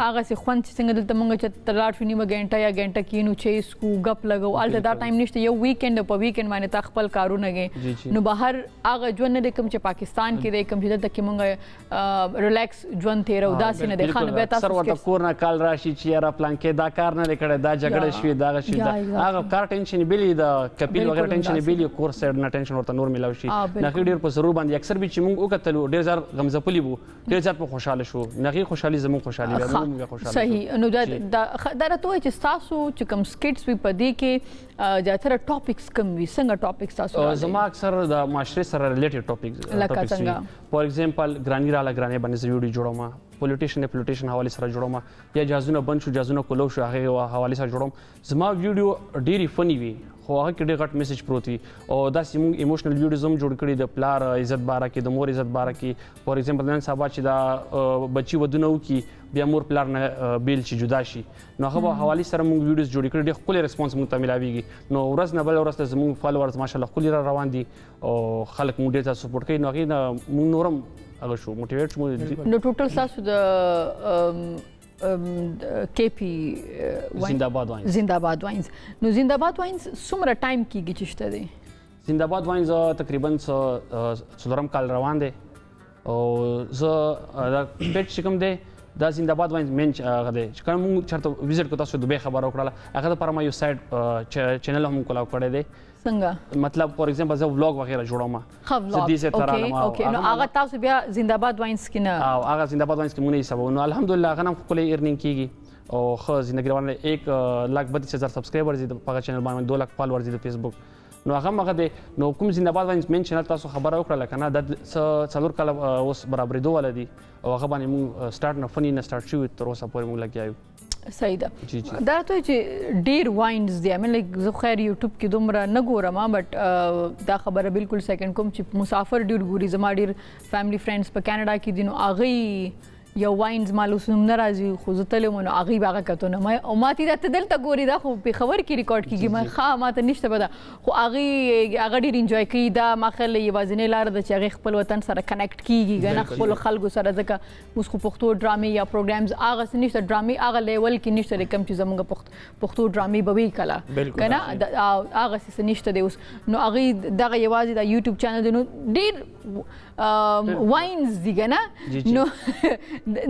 هغه سې خوند چې څنګه دلته موږ چې ته لاړ شو نیمه ګنټه یا ګنټه کینو چیس کو ګپ لګو هلته دا ټایم نشته یو ویکینډ په ویکینډ باندې تا خپل کارونه کوې نو بهر هغه ژوند نه دی کوم چې پاکستان کې دی کوم چې دلته کې موږ ریلیکس ژوند تېرو داسې نه دی خان بیا تاسو سر ورته کور نه کال راشي چې یاره پلان کې دا کار نه دی کړی دا جګړه شوې دغه شوې هغه کار ټینشن بیل د کپیل وغیره ټینشن بیل کور سایډ نه ټینشن ورته نور ملاو شي نغې ډېر په ضرور باندې اکثر به چې موږ وکتلو ډېر زیات غمځپلي وو ډېر زیات په خوشحاله شو نغې خوشحالي زموږ خوشحالي بیا موږ خوشحاله صحیح نو دا راته وایي چې ستاسو چې کوم سکټس وي په دې کې زیاتره ټاپکس کوم وي څنګه ټاپکس تاسو زما اکثر د معاشرې سره ریلیټډ ټاپکس وي فار ایگزامپل ګراني راله ګرانې باندې زه ویډیو جوړوم پولیټیشن حوالې سره جوړوم یا جهازونه بند شو جهازونه کولو شو هغې حوالې سره جوړوم زما ویډیو ډېرې فني وي خو هغه کې ډېر غټ میسج پروت وي او داسې موږ ایموشنل ویډیوز هم جوړ کړي د پلار عزت باره کې د مور عزت باره کې فار ایگزامپل نن سبا چې دا بچي ودونه وکړي بیا مور پلار نه بیل چې جدا شي نو هغه به حوالې سره موږ ویډیوز جوړې کړي ډېر ښکلی ریسپانس موږ ته میلاویږي نو ورځ نه بله ورځ ته زموږ فالوورز ماشاءالله ښکلي را روان دي او خلک موږ ډېر زیات سپورټ کوي نو هغې نه موږ نور هم هغه شو موټیویټ شو نو ټوټل تاسو د KP زنده‌باد واینز نو زنده‌باد واینز څومره ټایم کېږي چې شته دی زنده‌باد واینز تقریبا څلورم کال روان دی او زه دا پیج چې کوم دی دا زنده‌باد واینز مین هغه دی چې کله موږ چېرته وزټ کړو تاسو دوبۍ خبره وکړله هغه دپاره ما یو سایډ چینل هم کولاو کړی دی څنګه مطلب فار ایگزامپل زه ولاګ وغیره جوړوم اوکې نو هغه تاسو بیا زنده‌باد واینز کې نه او هغه زنده‌باد واینز کې مونږ نه حسابو نو الحمدلله هغه هم ښکلی ارنینګ کېږي او ښه زندګي روانه 1,32,000 سبسکرایبرز دي په هغه چینل باندې 2 لک فالوورز دي د فیسبوک نو هغه هم هغه دی نو کوم زنده‌باد واینز مین چینل تاسو خبره وکړله که نه دا څلور کاله اوس برابرېدو والا دي او هغه باندې مونږ سټارټ نه فني نه سټارټ شوي تر اوسه پورې مونږ لګیا یو صحیح ده دا ته چې ډیر واینز دی مې لایک زه خیر یوټیوب کې دومره نه ګورم بټ دا خبره بالکل سیکنډ کوم چې مسافر ډیر ګوري زما ډیر فیملی فرینډز په کاناډا کې دي نو هغوی یو واینز مالوس نوم نه راځي خو زه تللی وم نو هغوی به هغه کتو نه او ما ته ته دلته ګوري دا خو پېښور کې ریکارډ کېږي ما ښه ما ته نشته به ده خو هغه ډېر انجوای کوي دا ما خیال یوازینۍ لاره ده چې هغې خپل وطن سره کنیکټ کېږي که نه خپلو خلکو سره ځکه اوس خو پښتو ډرامې یا پروګرامز هغسې نشته ډرامې هغه لیول کې نشته دی کوم چې زموږ پښتو ډرامې به وي کله که نه هغسې څه نشته دی اوس نو هغوی دغه یوازې دا یوټیوب چینل دی نو ډېر واینز دي که نه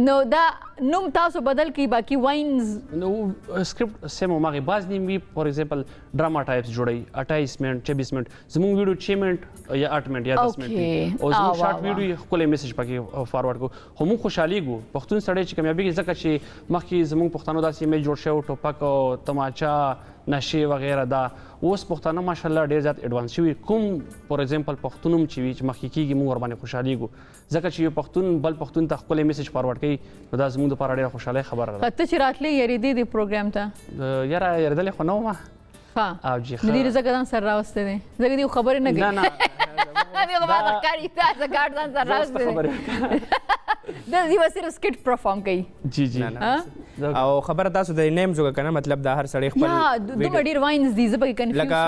نو دا نوم تاسو بدل کړئ باقي واینز نو سکرپټ سیم هماغې بعض نیم وي فار ایگزامپل ډراما ټایپس جوړوي 28 منټ 26 منټ زموږ ویډیو 6 منټ یا 8 منټ یا 10 منټ او زموږ شارټ ویډیو ښکلی میسج پکې فارورډ کړو خو موږ خوشحالېږو پښتون سړی چې کامیابېږي ځکه چې مخکې زموږ پښتنو داسې ایمیج جوړ شوی ټوپک او تماچا نشې وغیره دا اوس پښتانه ماشاءالله ډېر زیات ایډوانس شوي کوم فار ایگزامپل پښتون هم چې وي چې مخکې کېږي موږ ورباندې خوشحالېږو ځکه چې یو پښتون بل پښتون ته ښکلی میسج فارورډ کوي نو دا زموږ دپاره ډېره خوشحالۍ خبره ده ته چې راتلې یارېدې دې پروګرام ته یاره یارېدلې خو نه ومه ښه او جي نو ډېر ځکه ځان سره راوستی دی ځکه دې خبرې نه کوي نه دې خو ما ته ښکاري دا ګاډ ځان سره راوستی دی دې به صرف سکټ پرفارم کوي جی جی او خبره تاسو د نیمز وکړه که نه مطلب دا هر سړی خپل یا دومره ډېر واینز دي زه پکې کنفیوز لکه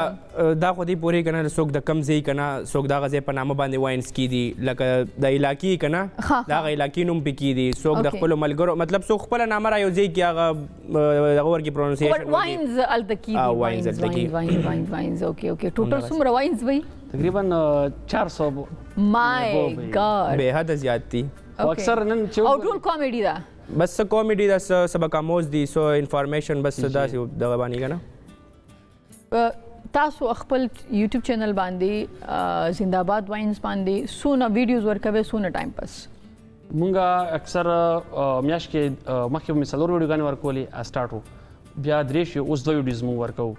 دا خو دې پورې که نه څوک د کم ځای که نه څوک د هغه ځای په نامه باندې واینز کېدي لکه د علاقې که نه د هغه علاقې نوم پې کېدي څوک د خپلو ملګرو مطلب څوک خپله نامه را یو ځای کې هغه ورکې پرونسیشن واینز هلته کېدي واینز اوکې ټوټل څومره واینز وي تقریبا 400 مای ګاډ بې حده زیات دي اکثر نن چې او ټول کامیډي ده بس څه کامیډي ده څه سبق آموز دي څه انفارمیشن بس داسې دغه باندې که نه تاسو خپل یوټیوب چینل باندې زنده‌باد واینز باندې څونه ویډیوز ورکوي څونه ټایم پاس مونږه اکثر میاشت کې مخکې مې څلور ویډیوګانې ورکولې سټارټ بیا درې شي اوس 2 ویډیوز مونږ ورکوو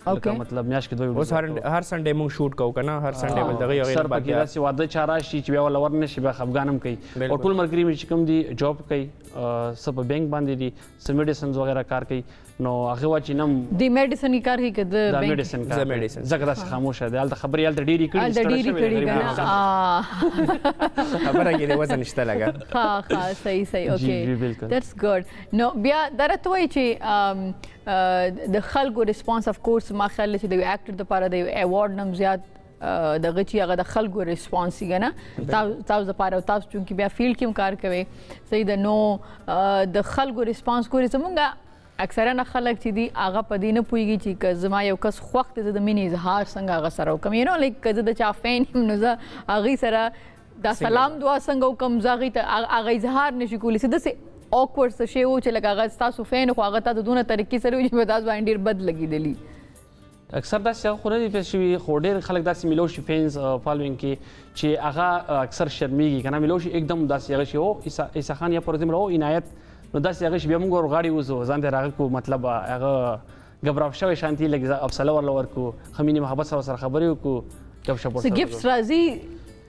لکه مطلب میاشت کې 2 ویډیوز اوس هر سنډے مونږ شوټ کوو که نه هر سنډے بل دغه یو سر پکې داسې واده چا راشي چې بیا ولا ورنه شي بیا خفګان هم کوي او ټول ملګري مې چې کوم دي جاب کوي څه په بینک باندې دي څه میډیسنز وغیره کار کوي نو هغه وا چې نم دی میډیسن کار کوي که د میډیسن کار ځکه داسې خاموشه دی هلته خبرې هلته ډېرې کړي خبره کې د وزن شته لګه ښه صحیح اوکې دیټس ګډ نو بیا دا راته وایي چې د خلکو ریسپانس اف کورس ما خیال چې د یو اکټر دپاره د یو ایوارډ نه هم زیات دغه چې هغه د خلکو ریسپانس یې که نه تاسو دپاره تاسو چونکې بیا فیلډ کې هم کار کوئ صحیح ده نو د خلکو ریسپانس ګورې زمونږ اکثره خلک چې دي هغه په دې نه پوهېږي چې که زما یو کس خوښ دی زه د مینې اظهار څنګه هغه سره وکړم یو نو لایک که زه د چا فین یم نو زه هغوی سره دا سلام دعا څنګه وکړم زه هغوی ته هغه اظهار نشي کولی څه داسې awkward څه شی و چې لکه هغه ستاسو فین خو هغه تاسو دونه طریقې سره وي چې په تاسو باندې ډېر بد لګېدلي اکثر داسې هغه خو نه دي پیښ شوي خو ډېر خلک داسې میلو شي فینز فالوینګ کې چې هغه اکثر شرمېږي که نه میلو شي एकदम داسې هغه شي او عیسی خان یا پر ایگزامپل او عنایت نو داسې هغه شي بیا موږ ورغاړې وځو ځان ته راغه کو مطلب هغه غبراب شوی شانتي لږ افسله ورله ورکو خمینې محبت سره خبرې وکړو گپ شپ ورسره ګفټس راځي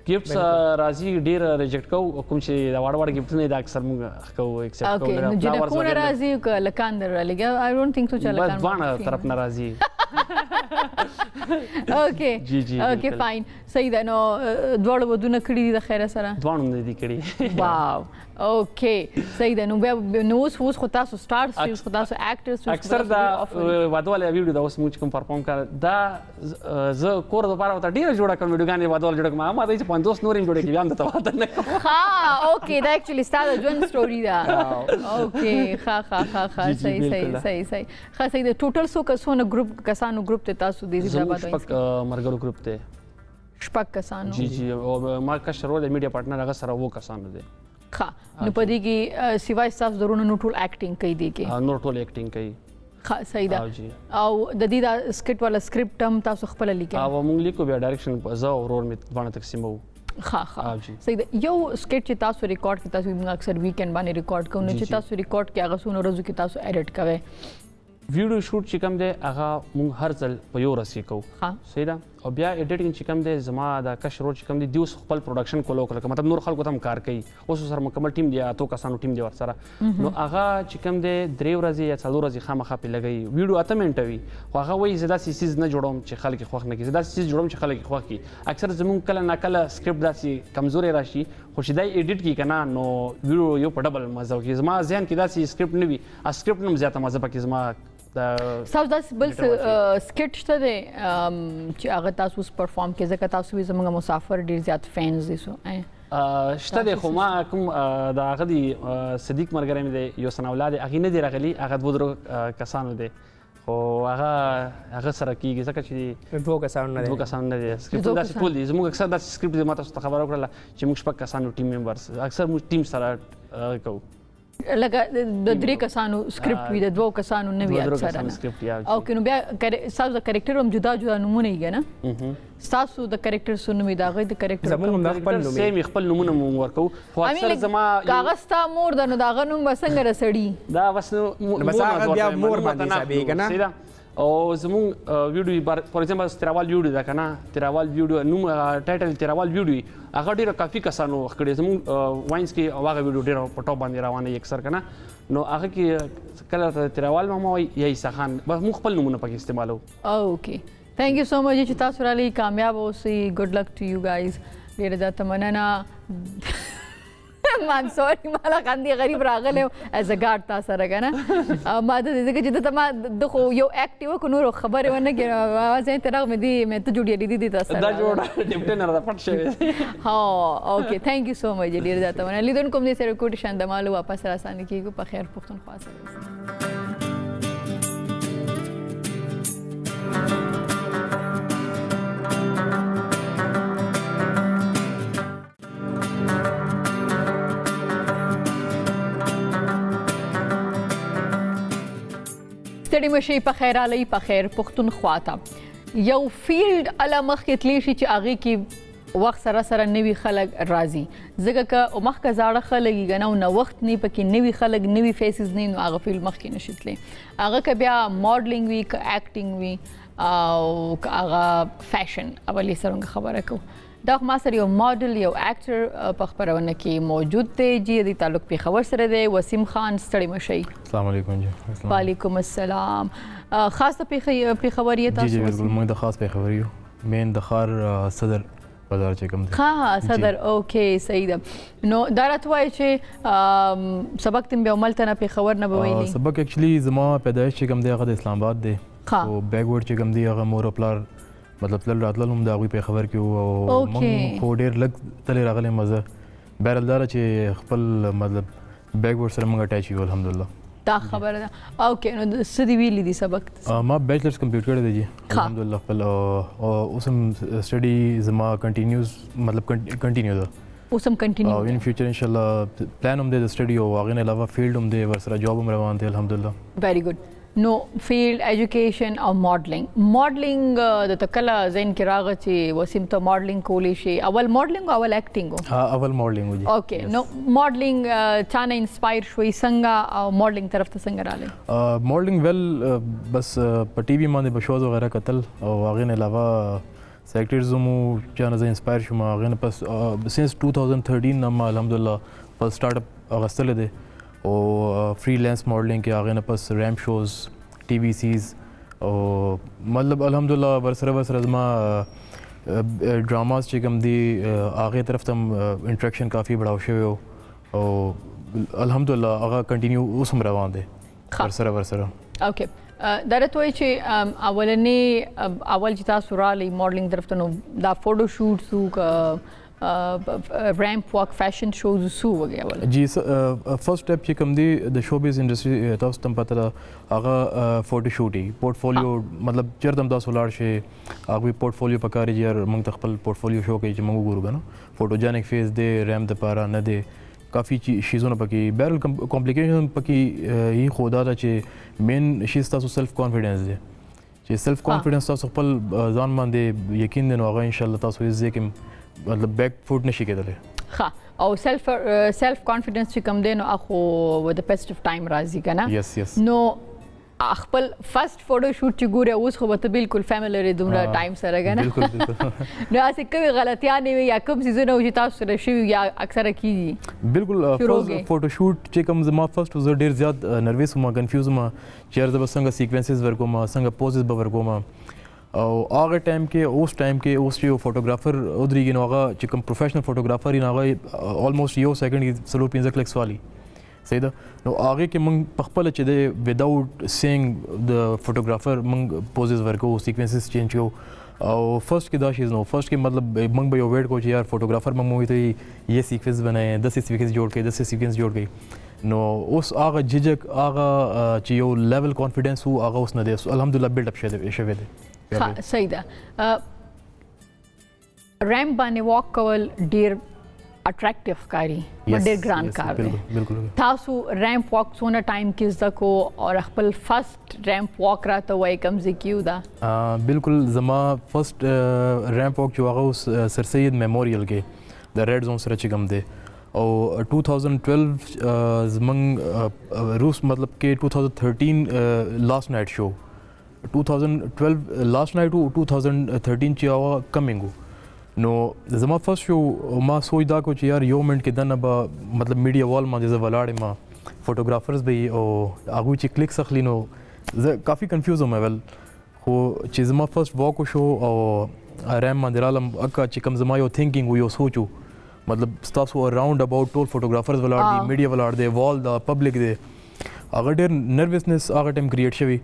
ګفټس راځي ډېر ریجیکټ کوو کوم چې دا واړه ګفټونه دا اکثر موږ کوو ایکسپټ کوو اوکې نو جنکونه راځي که لکان در رالیږي آی ډونټ تھنک سو چې لکان بس دوانه طرف نه راځي اوکې فاین صحیح ده نو دواړو ودونه کړي دي د خیره سره دوانو نه دي کړي واو اوکې صحیح ده نو بیا نو اوس خو تاسو سټارز اوس خو تاسو اکټرز اکثر دا واده والا ویډیو دا اوس موږ کوم پرفارم کړ دا زه کور د پاره وته ډیره جوړه کوم ویډیوګانې واده والا جوړه کوم ما ته 50 نورې جوړه کوي هم ته واده نه کوم ها اوکې دا اکچولی ستاسو ژوند سټوري ده اوکې ها صحیح د ټوټل سو کسانو ګروپ ته تاسو د زینده‌باد شپږ مرګرو ګروپ ته شپږ کسانو جی او ما کشر ول میډیا پارټنر هغه سره وو کسانو دي ښه نو په دې کې سیوای تاسو درونه نو ټول اکټینګ کوي دي کې نور ټول اکټینګ کوي ښه صحیح ده او د دې دا سکرپټ والا سکرپټ هم تاسو خپل لیکئ او موږ لیکو بیا ډایرکشن زه او ورور می باندې تقسیمو ښه صحیح ده یو سکټ چې تاسو ریکارډ کې تاسو موږ اکثر ویکند باندې ریکارډ کوو نو چې تاسو ریکارډ کې هغه څونه ورځو کې تاسو ایډیټ کوئ ویډیو شوټ چې کوم دی هغه موږ هر ځل په یو ورځ کې کوو صحیح ده او بیا ایډیټینګ چې کوم دی زما د کشر ورور چې کوم دی دوی خپل پروډکشن کولو کړ مطلب نور خلکو ته هم کار کوي اوس سره مکمل ټیم دی اتو کسانو ټیم دی ورسره نو هغه چې کوم دی 3 ورځې یا 4 ورځې خامخا په لګي ویډیو اته منټه وي خو هغه وایي زدا سیسیز نه جوړوم چې خلک خوښ نه کی زدا سیسیز جوړوم چې خلک خوښ کی اکثر زمون کله نه کله سکرپټ داسې کمزوري راشي خو چې دای ایډیټ کی کنه نو ویډیو یو په ډبل مزه کوي زما ذهن کې داسې سکرپټ نه وي سکرپټ نوم زیاته مزه پکې زما تاسو داسې بل سکټ شته دی چې هغه تاسو اوس پرفارم کې ځکه تاسو زموږ مسافر ډیر زیات فینز دي سو شته دی خو ما کوم د هغه دی صدیق مرګرم دی یو سن اولاد هغه نه دی راغلی هغه دوه کسانو دی خو هغه سره کیږي ځکه چې دوه کسانو نه دي سکرپټ داسې ټول دي زموږ اکثر داسې سکرپټ دی ما تاسو ته خبر ورکړله چې موږ شپږ کسانو ټیم ممبرز اکثر موږ ټیم سره کوو لکه د 3 کسانو سکرپټ وي د 2 کسانو نه وي اکثره او کنو بیا تاسو د کریکټر هم جدا جدا نمونه یې نه تاسو د کریکټر سره نومي دا غي د کریکټر زموږ خپل نوم سیم خپل نمونه مو ورکو خو اکثر زما کاغذ تا مور د نو دا غنوم بسنګ رسړي دا بس بس هغه بیا مور باندې حسابي کنه او زموږ ویډیو فور ایگزامپل تیراوال ویډیو دا کنه تیراوال ویډیو نوم ټایټل تیراوال ویډیو هغه ډیره کافي کسانو کړي زموږ واینز کې هغه ویډیو ډیره په ټاپ باندې روانه یې اکثر کنه نو هغه کې کله تیراوال ماما وای یا عیسی خان بس موږ خپل نمونه پکې استعمالو اوکې ثانک یو سو مچ چې تاسو را لې کامیاب اوسئ ګډ لک ټو یو گایز ډیره زیاته مننه مان سوري مالا خاندي غریب راغله از ګارد تاسو سره کنه ما د دې چې ته ما د خو یو اکټیو کو نور خبره ونه کړم आवाज ته راغ مې دي مې ته جوړې دي تاسو دا جوړ ډیپټنر دا پټ شوی ها اوکې ثانک یو سو مچ ډیر زیاته مننه لیدونکو دې سره کوټ شاندمالو واپس را سان کیږي په خیر پښتونخوا سره ستړي مشي په خیر علي په خیر پښتونخوا ته یو فیلډ علامه کې تلی شي چې هغه کې وخت سره سره نوي خلک راځي ځکه که مخکې زاړه خلک یې ګنه نو وخت نه پکې نوي خلک نوي فیسز نه نو هغه فیلډ مخکې نشتلی هغه که بیا ماډلینګ وي که اکټینګ وي او که هغه فیشن اولي سره خبره کوو دا ما سره یو ماډل یو اکټر په خبرونه کې موجود دی چې د تعلق پیښور سره دی وسیم خان ستړي مشي السلام علیکم جی وعلیکم السلام خاص پیښور یې تاسو جی بالکل موږ د خاص پیښور یو مین د خار صدر بازار چې کوم دی ها صدر اوکې صحیح ده نو دا راته وایي چې سبق تم به عمل ته نه پیښور نه ویلي سبق اکچولی زما پیدایش چې کوم دی هغه د اسلام آباد دی او بیک ورډ چې کوم دی هغه مور پلار مطلب تل راتلل هم د هغوی په خبر کې او موږ خو ډېر لږ تلې راغلی مزه بهرالداره چې خپل مطلب بیک ورډ سره موږ اټیچ یو الحمدلله دا خبره ده اوکې نو څه دی ویلي دي سبق ما بیچلرز کمپلیټ کړی دی جی الحمدلله خپل اوس هم سټډي زما کنټینیوز مطلب کنټینیو ده اوس هم کنټینیو او ان فیوچر ان شاء الله پلان هم دی د سټډي او هغې نه علاوه فیلډ هم دی ورسره جاب هم روان دی الحمدلله ویری ګډ نو فیلډ ایجوکیشن او ماډلینګ د تکله ذهن کې راغی چې وسیم ته ماډلینګ کولی شي اول ماډلینګ او اول اکټینګ اول ماډلینګ جی اوکې نو ماډلینګ چانه انسپایر شوي څنګه او ماډلینګ طرف ته څنګه راغلی ماډلینګ ویل بس په ټي وي باندې په شوز وغیرہ کتل او هغې نه علاوه سیکټرز مو چانه زه انسپایر شوم هغې نه پس سینس 2013 نه ما الحمدلله په سټارټ اپ اغستلی دی او فری لینس ماډلینګ کې هغې نه پس ریمپ شوز ټي وي سیز او مطلب الحمدلله ورسره زما ډراماز چې کوم دي هغې طرف ته هم انټریکشن کافي بړاو شوی او الحمدلله هغه کنټینیو اوس هم روان دی ورسره اوکې دا راته وایي چې اولنې اول چې تاسو راغلئ ماډلینګ طرف ته نو دا فوټو شوټس وو ریمپ واک فیشن شوز سو وغیرہ جی فرست سټیپ چې کوم دی د شوبیز انډستری تاسو ته پته ده هغه فوټو شوټي پورټفولیو مطلب چیرته هم تاسو لاړ شئ هغه پورټفولیو پکاري چې موږ ته خپل پورټفولیو شو کوي چې موږ وګورو کنه فوټوجنیک فیس دی ریمپ د پاره نه دی کافی شیزونه پکې بیرل کمپلیکیشن پکې یې خدا ده چې مین شیز تاسو سیلف کانفیډنس دی چې سیلف کانفیډنس تاسو خپل ځان باندې یقین دی نو هغه ان شاء الله تاسو یې ځکه مطلب بیک فوټ نشي کېدلی ښه او سیلف کانفیډنس چې کوم دی نو اخو ود د بیسټ اف ټایم راځي کنه یس نو خپل فرست فوټو شوټ چې ګوره اوس خو به ته بالکل فیملی دومره ټایم سره کنه بالکل بالکل نو هسې کومې غلطیانې وي یا کوم څیزونه وي چې تاسو سره شوي یا اکثره کیږي بالکل فرست فوټو شوټ چې کوم زما فرست زه ډیر زیات نروس وم کنفیوز وم چې زه به څنګه سیکوینسز ورکوم څنګه پوزز به ورکوم او هغه ټایم کې اوس چې یو فوټوګرافر ودرېږي نو هغه چې کوم پروفیشنل فوټوګرافر یې هغه آلموسټ یو سیکنډ کې 4-5 کلیکس والی صحیح ده نو هغه کې موږ په خپل چې دی ویداوټ سینګ د فوټوګرافر موږ پوزز ورکو سیکوینسز چینج کوو او فرست کې دا شیز نو فرست کې مطلب موږ به یو ویټ کو چې یار فوټوګرافر موږ وایي ته یہ سیکوینس بنائے 10 سیکوینس جوړ کړي 10 سیکوینس جوړ کړي نو اوس هغه ججک هغه چې یو لیول کانفیډنس وو هغه اوس نه دی الحمدلله بیلډ اپ شوی دی صحیح ده ریمپ باندې واک کول ډیر اټریکټیو ښکاري ډېر ګران کار دی تاسو ریمپ واک څونه ټایم کې زده کو او خپل فرست ریمپ واک راته وایي کوم ځای کې ده بالکل زما فرست ریمپ واک چې هغه اوس سر سید میموریل کې د ریډ زون سره چې کوم دی او 2012 زمونږ روس مطلب کې 2013 لاست نایټ شو 2012 لاست نایټ او 2013 چې هغه کمینګ نو زما فرست شو ما سوچ دا کو چې یار یو منټ کې دنه به مطلب میډیا وال باندې زه ولاړم ما فوټوګرافرز به او هغه چې کلیکس اخلي نو زه کافي کنفیوز وم ول خو چې زما فرست واک شو او ریم باندې رالم اکا چې کوم زما یو تھینکینګ یو سوچو مطلب تاسو اراوند اباوت ټول فوټوګرافرز ولاړ دي میډیا ولاړ دی وال دا پبلک دی هغه ډېر نروسنس هغه ټایم کریټ شوی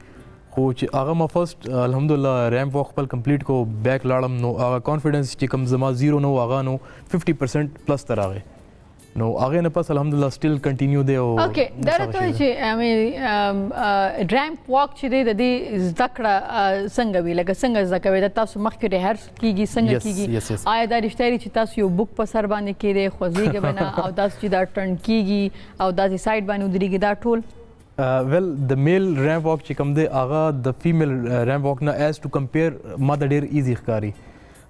خو چې هغه ما فرست الحمدلله ریمپ واک خپل کمپلیټ کو بیک لاړم نو هغه کانفیډنس چې کوم زما 0 نو هغه نو 50% پلس تر راغی نو هغه نه پس الحمدلله سټیل کنټینیو دی او اوکې دا راته چې ریمپ واک چې دی د دې زده کړه څنګه وي لکه څنګه زده کوئ د تاسو مخکې ریهرس کیږي څنګه کیږي آیا دا رښتیا دي چې تاسو یو بک په سر باندې کیږي خوځېږي به نه او داسې چې دا ټرن کیږي او داسې سایډ باندې ودرېږي دا ټول ویل د میل ریمپ واک چې کوم دی هغه د فیمیل ریمپ واک نه ایز ټو کمپیر ما د ډېر ایزي ښکاري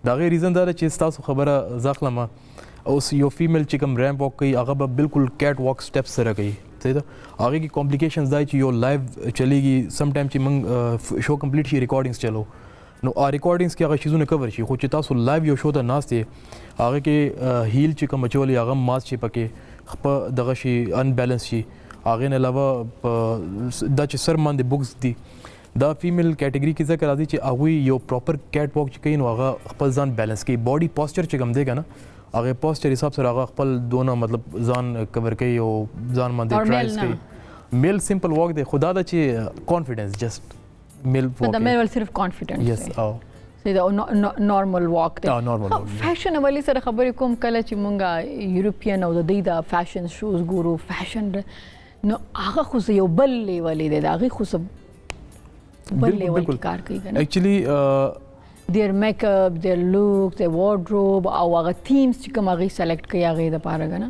د هغې ریزن دا ده چې ستاسو خبره زه اخلم اوس یو فیمیل چې کوم ریمپ واک کوي هغه به بالکل کیټ واک سټیپس سره کوي صحیح ده هغې کې کمپلیکیشنز دا چې یو لایو چلیږي سم ټایم چې موږ شو کمپلیټ شي ریکارډینګز چلو نو ریکارډینګز کې هغه شیزونه کور شي خو چې تاسو لایو یو شو ته ناست یې هغه کې هیل چې کوم اچولی هغه ماس شي پکې خپه دغه شي انبیلنس شي هغې نه علاوه دا چې سر باندې بوکس دي دا فیمیل کیټګري کې ځکه راځي چې هغوی یو پراپر کیټ واک چې کوي نو هغه خپل ځان بیلنس کوي باډي پاسچر چې کوم دی که نه هغې پاسچر حساب سره هغه خپل دونه مطلب ځان کور کوي او ځان باندې ټرایلز کوي میل سمپل واک دی خو دا ده چې کانفیډنس جسٹ میل واک میل صرف کانفیډنس یس او نارمل واک دی فیشن والی سره خبرې کوم کله چې مونږه یورپین او د دوی د فیشن شوز ګورو فیشن نو هغه خو یو بل لیول دی دا هغه خو بل لیول کار کوي کنه ایکچولی دیر میک اپ دیر لوک دیر وارډروب او هغه تیمز چې کوم هغه سلیکټ کوي هغه د پاره کنه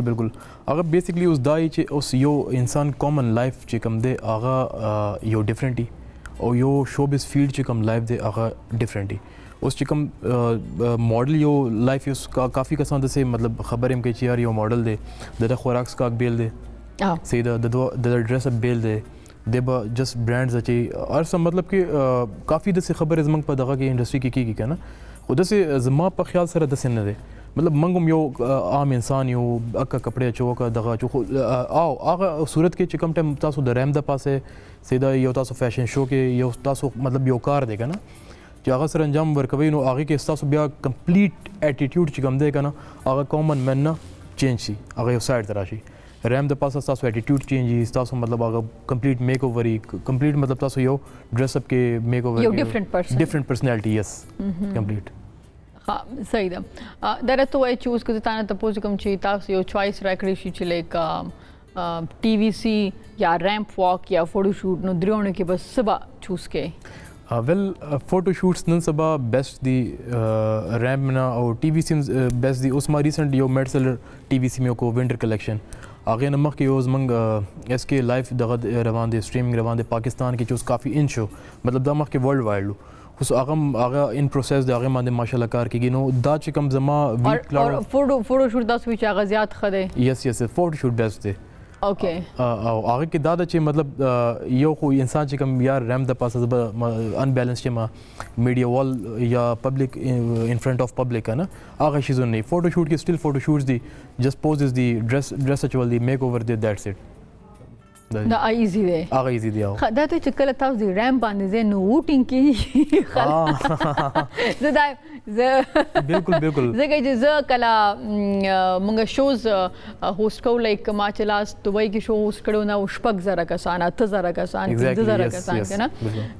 بالکل هغه بیسیکلی اوس دای چې اوس یو انسان کامن لایف چې کوم دی هغه یو ډیفرنټ او یو شوبز فیلډ چې کوم لایف دی هغه ډیفرنټ اوس چې کوم ماډل یو لایف یوس کافی کسان د سه مطلب خبرې هم کوي چې یار یو ماډل دی د خوراک سکاک بیل دی صحیح ده د ډریس اپ بیل دی دی به جسٹ برانډز اچي هر څه مطلب کې کافي داسې خبرې زموږ په دغه کې انډسټري کې کېږي که نه خو داسې زما په خیال سره داسې نه دی مطلب موږ هم یو عام انسان یو اکه کپړې اچو که دغه اچو خو او هغه صورت کې چې کوم ټایم تاسو د ریم د پاسه سیده یو تاسو فیشن شو کې یو تاسو مطلب یو کار دی که نه چې هغه سره انجام ورکوي نو هغې کې ستاسو بیا کمپلیټ ایټیټیوډ چې کوم دی که نه هغه کامن مین نه چینج شي هغه یو سایډ ته راشي ریم د پاسه تاسو ایټیټیوډ چینج شي تاسو مطلب هغه کمپلیټ میک اوور کمپلیټ مطلب تاسو یو ډریس اپ کې میک اوور یو ډیفرنٹ پرسنالټي یس کمپلیټ ها صحیح ده دا راته وایي چې اوس که زه تا نه تپوس کوم چې تاسو یو چوایس راکړی شي چې لایک ټي وي سی یا ریمپ واک یا فوټو شوټ نو دریونه کې بس سبا چوز کړئ ویل فوټو شوټس نن سبا بیسٹ دی ریمپ نه او ټي وي سی بیسٹ دی اوس ما ریسنټ یو میډ سیلر ټي وي سی مې کو وینټر کلیکشن هغې نه مخکې یو زموږ ایس کې لایف دغه روان دی سټریمینګ روان دی پاکستان کې چې اوس کافي ان شو مطلب دا مخکې ورلډ وایډ خو هغه ان پروسیس دی هغې باندې ماشاءالله کار کېږي نو دا چې کوم زما ویک لاړ فوټو شوټ داسې وي چې هغه زیات ښه دی یس فوټو شوټ بیسټ دی اوکے او هغه کې دا د چې مطلب یو خو انسان چې کوم یار ریم د پاسه ان بیلنس چې ما میډیا وال یا پبلک ان فرنٹ اف پبلک نه هغه شي زونه فوټو شوټ کې سټیل فوټو شوټس دي جست پوزز دي ډریس اچول دي میک اوور دي دیټس اټ دا ایزی دی هغه ایزی دی دا ته چې کله تاسو د ریم باندې زه نو ووټینګ کې زه دا بالکل زه چې زه کله مونږ شوز هوست کوو لایک ما چې لاس دوبۍ کې شو هوست کړو نو 8,000 کسان 8,000 کسان 15,000 کسان کنه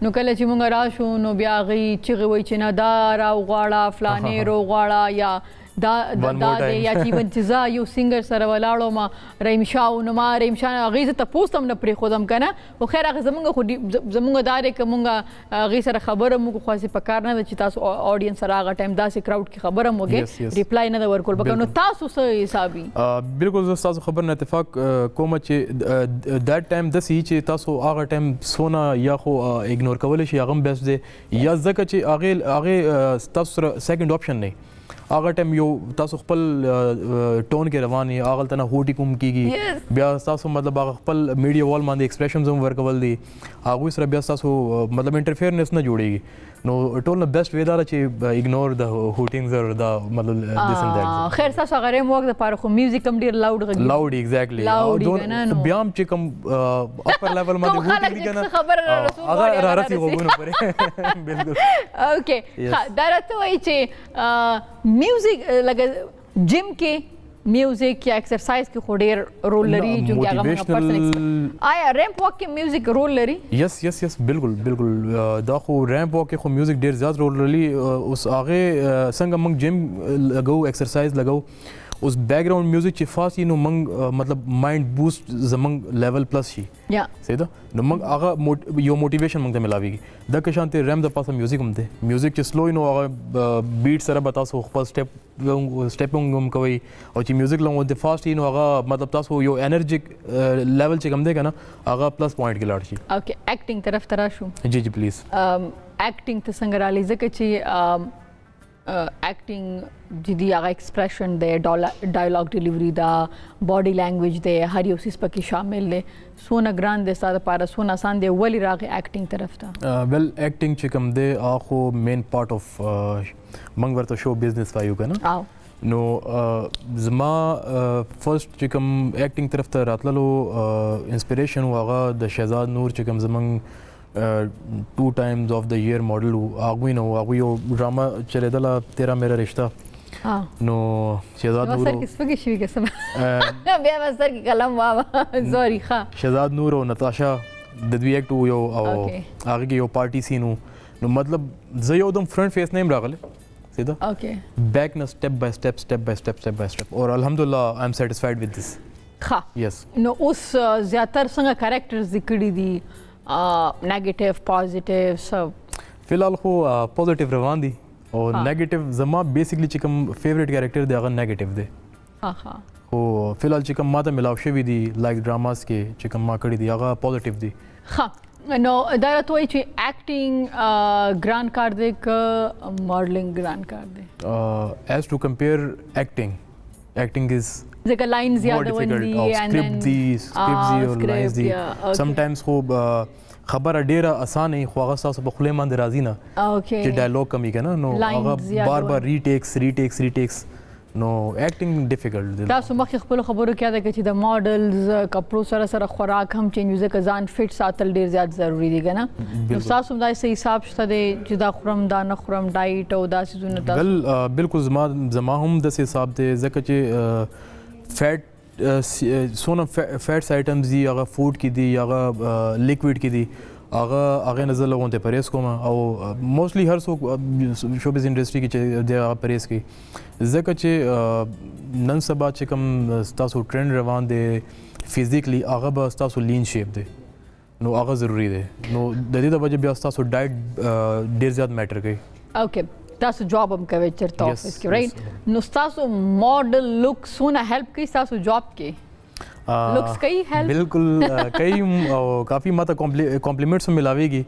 نو کله چې مونږ راشو نو بیا غي چې وای چې نه دا راو غواړه فلانې رو غواړه یا دا یا چې ونځه یو سنگر سره ولاړو ما رحیم شاه نو ما رحیم شاه غیزه ته پوسټم نه پرې خودم کنه او خیر هغه زمونږ دارې کومه غي سره خبره مو خاصه پکار نه چې تاسو اډینس سره هغه ټایم داسې کراود کې خبره موږ ریپلای نه ورکول بګنو تاسو څه حسابي بالکل زه تاسو خبر نه اتفاق کوم چې دات ټایم د سی چې تاسو هغه ټایم سونا یا خو اګنور کول شي هغه بیسټ دی یا ځکه چې هغه تاسو سیکنډ اپشن نه هغه ټایم یو تاسو خپل ټون کې روان یې هغه تنه هوټي کوم کیږي بیا تاسو مطلب هغه خپل میډیا وال باندې ایکسپریشنز هم ورکول دي هغه سره بیا تاسو مطلب انټرفیرنس نه جوړیږي نو ټول نه بیسټ وی دا چې اګنور د هوټینګز اور دا مطلب دس اند دیٹ خیر تاسو هغه ریم وخت لپاره خو میوزیک هم ډیر لاود غږی لاود ایگزیکټلی بیا هم چې کوم اپر لیول باندې هوټینګ کنه خبر هغه را رسي وګونو پرې بالکل اوکې دا راته وایي چې میوزیک لکه جیم کې میوزیک یا ایکسرسایز کې خو ډیر رول لري جو کې هغه موږ پرسنل آیا ریمپ واک کې میوزیک رول لري یس بالکل دا خو ریمپ واک کې خو میوزیک ډیر زیات رول لري اوس هغه څنګه موږ جیم لګو ایکسرسایز لګو اوس بیک گراوند میوزیک چې فاست نو موږ مطلب مایند بوست زمنګ لیول پلس شي یا صحیح ده نو موږ هغه یو موټیویشن موږ ته ملاويږي د که شانته ریم د پاسه میوزیک هم ده میوزیک چې سلو نو هغه بیټ سره به تاسو خپل سټیپینګ هم کوي او چې میوزیک لږ د فاست نو هغه مطلب تاسو یو انرژیک لیول چې کوم ده کنه هغه پلس پوینټ کې لاړ شي اوکې اکټینګ طرف ترا شو جی پلیز اکټینګ ته څنګه را لځه چې اکټینګ جدي هغه ایکسپریشن دی ډایلاګ ډیلیوري دا باډي لینګویج دی هر یو سیس پکې شامل دی سونه ګران دی ساده پاره سونه آسان دی ولی راغی اکټینګ طرف ته ویل اکټینګ چې کوم دی اخو مین پارت اف منګ ورته شو بزنس وایو کنه نو زما فرست چې کوم اکټینګ طرف ته راتللو انسپریشن واغه د شهزاد نور چې کوم زمنګ 2 times of the year model هغه نو هغه یو ډراما چلیدله تیرا میرا رشتہ نو شهزاد نور سر کس پکې شوی قسم بیا سر کې کلم وا سوري ښا شهزاد نور او نتاشا د دوی اکټ یو او هغه کې یو پارټي سینو نو مطلب زه یو دم فرنٹ فیس نیم راغله سیده اوکې بیک نه سټپ بای سټپ اور الحمدلله آی ایم سیټسفاید وذ دس ښا یس نو اوس زیاتر څنګه کریکٹرز ذکر دي نیگیټیو پوزټیو سب فلحال خو پوزټیو روان دي او نیگیټیو زما بیسیکلی چې کوم فیوریټ کریکٹر دی هغه نیگیټیو دی ها او فلحال چې کوم ماته ملاو شوی دی لایک ډراماز کې چې کوم ما کړی دی هغه پوزټیو دی ها نو دا راته وایي چې اکټینګ ګران کار دی که ماډلینګ ګران کار دی ایز ټو کمپیر اکټینګ از ځکه لاینز یادول دي سکرپټ دی سمټایمز خو خبره ډیره اسانه خو هغه تاسو په خله باندې راځي نه چې ډایلوګ کمی کنه نو هغه بار ریټیکس نو اکټینګ ډیفیکلټ دی تاسو مخکې خپل خبرو کې دا چې د ماډلز کپړو سره خوراک هم چینج ځکه ځان فټ ساتل ډیر زیات ضروری دی کنه نو تاسو دا صحیح حساب شته دی چې دا خورم دا نه خورم ډایټ او دا سيزونه تاسو بالکل زما هم د حساب دی ځکه چې فیټ سونه فیټس آیټمز دی هغه فوډ کې دی هغه لیکوډ کې دی هغه نظر لغونته پرهیز کوم او موستلی هر څوک شوبز انډستری کې چې د پرهیز کوي ځکه چې نن سبا چې کوم تاسو ټرند روان دی فزیکلی هغه به تاسو لین شیپ دی نو هغه ضروری دی نو د دې د وجه بیا تاسو ډایټ ډیر زیات میټر کوي اوکې تاسو جاب هم کوي چیرته افیس کې رائټ نو تاسو ماډل لک سونه هیلپ کوي تاسو جاب کې लुक्स कई हेल्प बिल्कुल कई او काफ़ी माته कॉम्प्लीमेंट्स मिलावेगी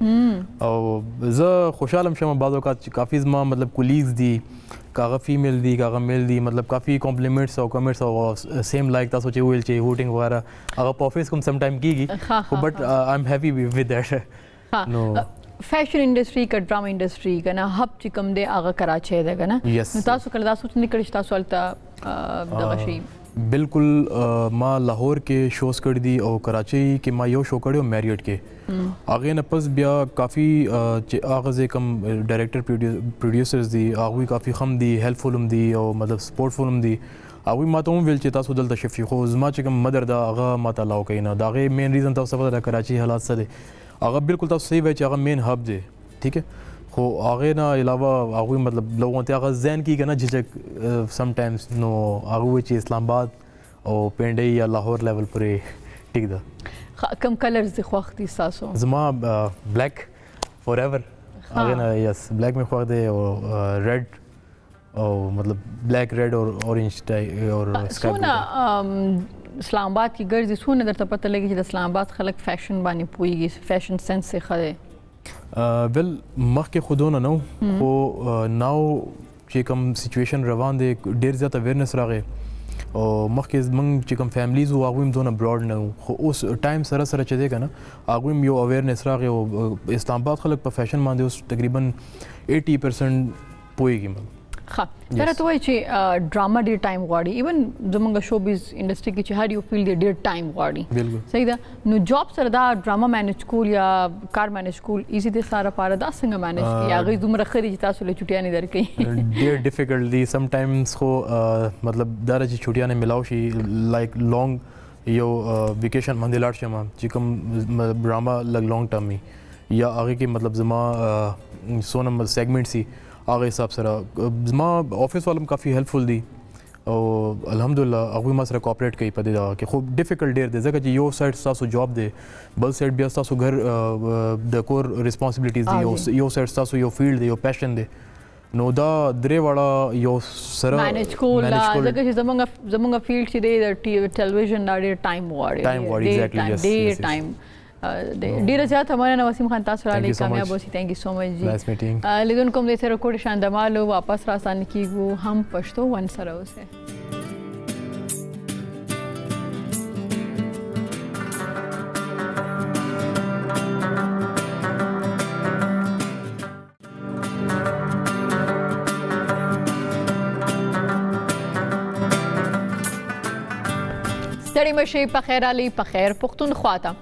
او زه خوشاله شم بعض اوقات کافی زما مطلب کولیګز دي کاغه فیمیل دي کاغه میل دي مطلب کافی کمپلیمنټس او کمنټس او سیم لایک تاسو چې ویل چې هوټینګ وغیرہ هغه په افیس کوم سم ټایم کیږي بٹ آئی ایم هیپی ود دیٹ نو فیشن انډستری کا ډراما انډستری کنه هب چې کوم دی هغه کراچي دی کنه نو تاسو کله تاسو نه کړی تاسو الته دغه شی بالکل ما لاهور کې شوز کړی دي او کراچي کې ما یو شو کړی او میریټ کې هغه نه پس بیا کافی چې هغه کوم ډایریکټر پروډوسرز دي هغه کافی خم دي هیلپفل هم دي او مطلب سپورټفل هم دي هغه ما ته ویل چې تاسو دلته شفي خو زما چې کوم مدر دا هغه ما ته لاو کین دا هغه مین ریزن تاسو په کراچي حالات څه دي هغه بالکل تاسو صحیح وای چې هغه مین هب دی ٹھیک ہے خو هغه نه علاوه هغه مطلب لوګو ته هغه ذهن کې کنه چې سم ټایمز نو هغه چې اسلام آباد او پنډي یا لاهور لیول پرې ټیک ده کم کلرز د خوښ دي تاسو زما بلیک فور ایور هغه نه یس بلیک می خوښ دی او ریډ او مطلب بلیک ریډ او اورنج ټای او سونه اسلام آباد کی ګرځي سونه درته پته لګي چې د اسلام آباد خلک فیشن باندې پويږي فیشن سنس یې خره ول مخکې خودونه نو خو ناو چې کوم سچویشن روان دی ډیر زیات اویرنس راغی او مخکې موږ چې کوم فیملیز وو هغوی هم دونه براډ نه وو خو اوس ټایم سره سره چې دی که نه هغوی هم یو اویرنس راغی او اسلام آباد خلک په فیشن باندې اوس تقریبا 80% پوهېږي ښه دا راته وایي چې ډراما ډېر ټایم غواړي ایون زموږ شوبیز انډسټري کې چې هر یو فیلډ ډېر ټایم غواړي بالکل صحیح ده نو جاب سره دا ډراما مینج کول یا کار مینج کول ایزي دي ساره پاره دا څنګه مینج کوي هغه دومره خري چې تاسو له چټیا نه درکې ډېر ډیفیکلټ دي سم ټایمز خو مطلب دا چې چټیا نه ملاو شي لایک لانګ یو ویکیشن باندې لاړ شم چې کوم ډراما لګ لانګ ټرم یا هغه کې مطلب زما سونم سیګمنټ سي هغه حساب سره زما آفیس والم کافی هیلپفل دي او الحمدلله هغه ما سره کوآپریټ کوي په دې کې خو ډیفیکلټ ډیر دی ځکه چې یو سایډ تاسو جاب دی بل سایډ بیا تاسو غر د کور ریسپانسبিলিټیز دي یو سایډ تاسو یو فیلډ دی یو پیشن دی نو دا درې واړه یو سره مینج کول ځکه چې زمونږ فیلډ چې دی د ټلویزیون دا ډیر ټایم غواړي ډیر ټایم ډیره زیاته مننه وسیم خان تاسو را لې کامیاب اوسئ تھینک یو سو مچ جی لیدونکو دې سره کوټ شاندمالو واپس راسان کیږو هم پښتو ون سره اوسه ستړي مشي په خیر علي په خیر پښتونخوا ته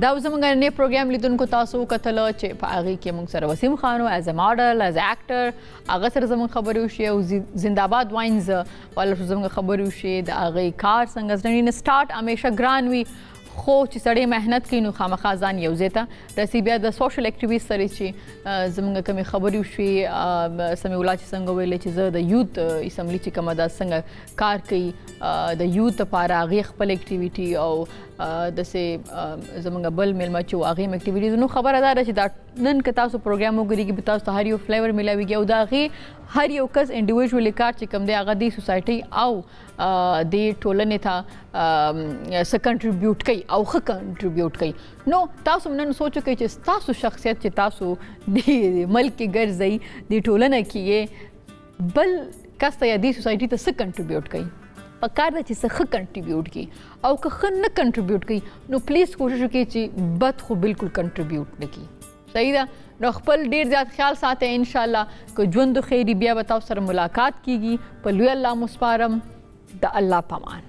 دا زموږ نن پروګرام لیدونکو تاسو کتل چې په هغه کې موږ سره وسیم خان ایز ا ماډل ایز ا اکټر هغه سره زموږ خبرې وشي او زنده‌باد واینز ولر زموږ خبرې وشي د هغه کار څنګه ځنی سٹارټ همیشه ګران وي خو چې سړی مهنت کوي نو خامخا ځان یو ځای ته رسي بیا د سوشل اکټیویسټ سره چې زموږ کومې خبرې وشوي سمې الله چې څنګه ویلې چې زه د یوت اسمبلی چې کومه دا څنګه کار کوي د یوت لپاره هغې خپل اکټیویټي او داسې زموږ بل میلمه چې هغې هم اکټیویټیز نو خبره دا ده چې دا نن که تاسو پروګرام وګورئ به تاسو ته هر یو فلیور میلاویږي او د هغې هر یو کس انډیویژولی کار چې کوم دی هغه د سوسایټي او د ټولنې ته څه کنټریبیوټ کوي او ښه کنټریبیوټ کوي نو تاسو نن سوچ وکړئ چې ستاسو شخصیت چې تاسو د ملک کې ګرځئ د ټولنه کې یې بل کس ته یا د سوسایټي ته څه کنټریبیوټ کوي پکار ده چې څه ښه کنټریبیوټ کړي او که ښه نه کنټریبیوټ کړي نو پلیز کوشش وکړئ چې بد خو بالکل کنټریبیوټ نه کړي صحیح ده نو خپل ډیر زیات خیال ساتئ انشاءالله که ژوند خیری بیا به تاسو سره ملاقات کیږي په لوی الله مو سپارم د الله پامان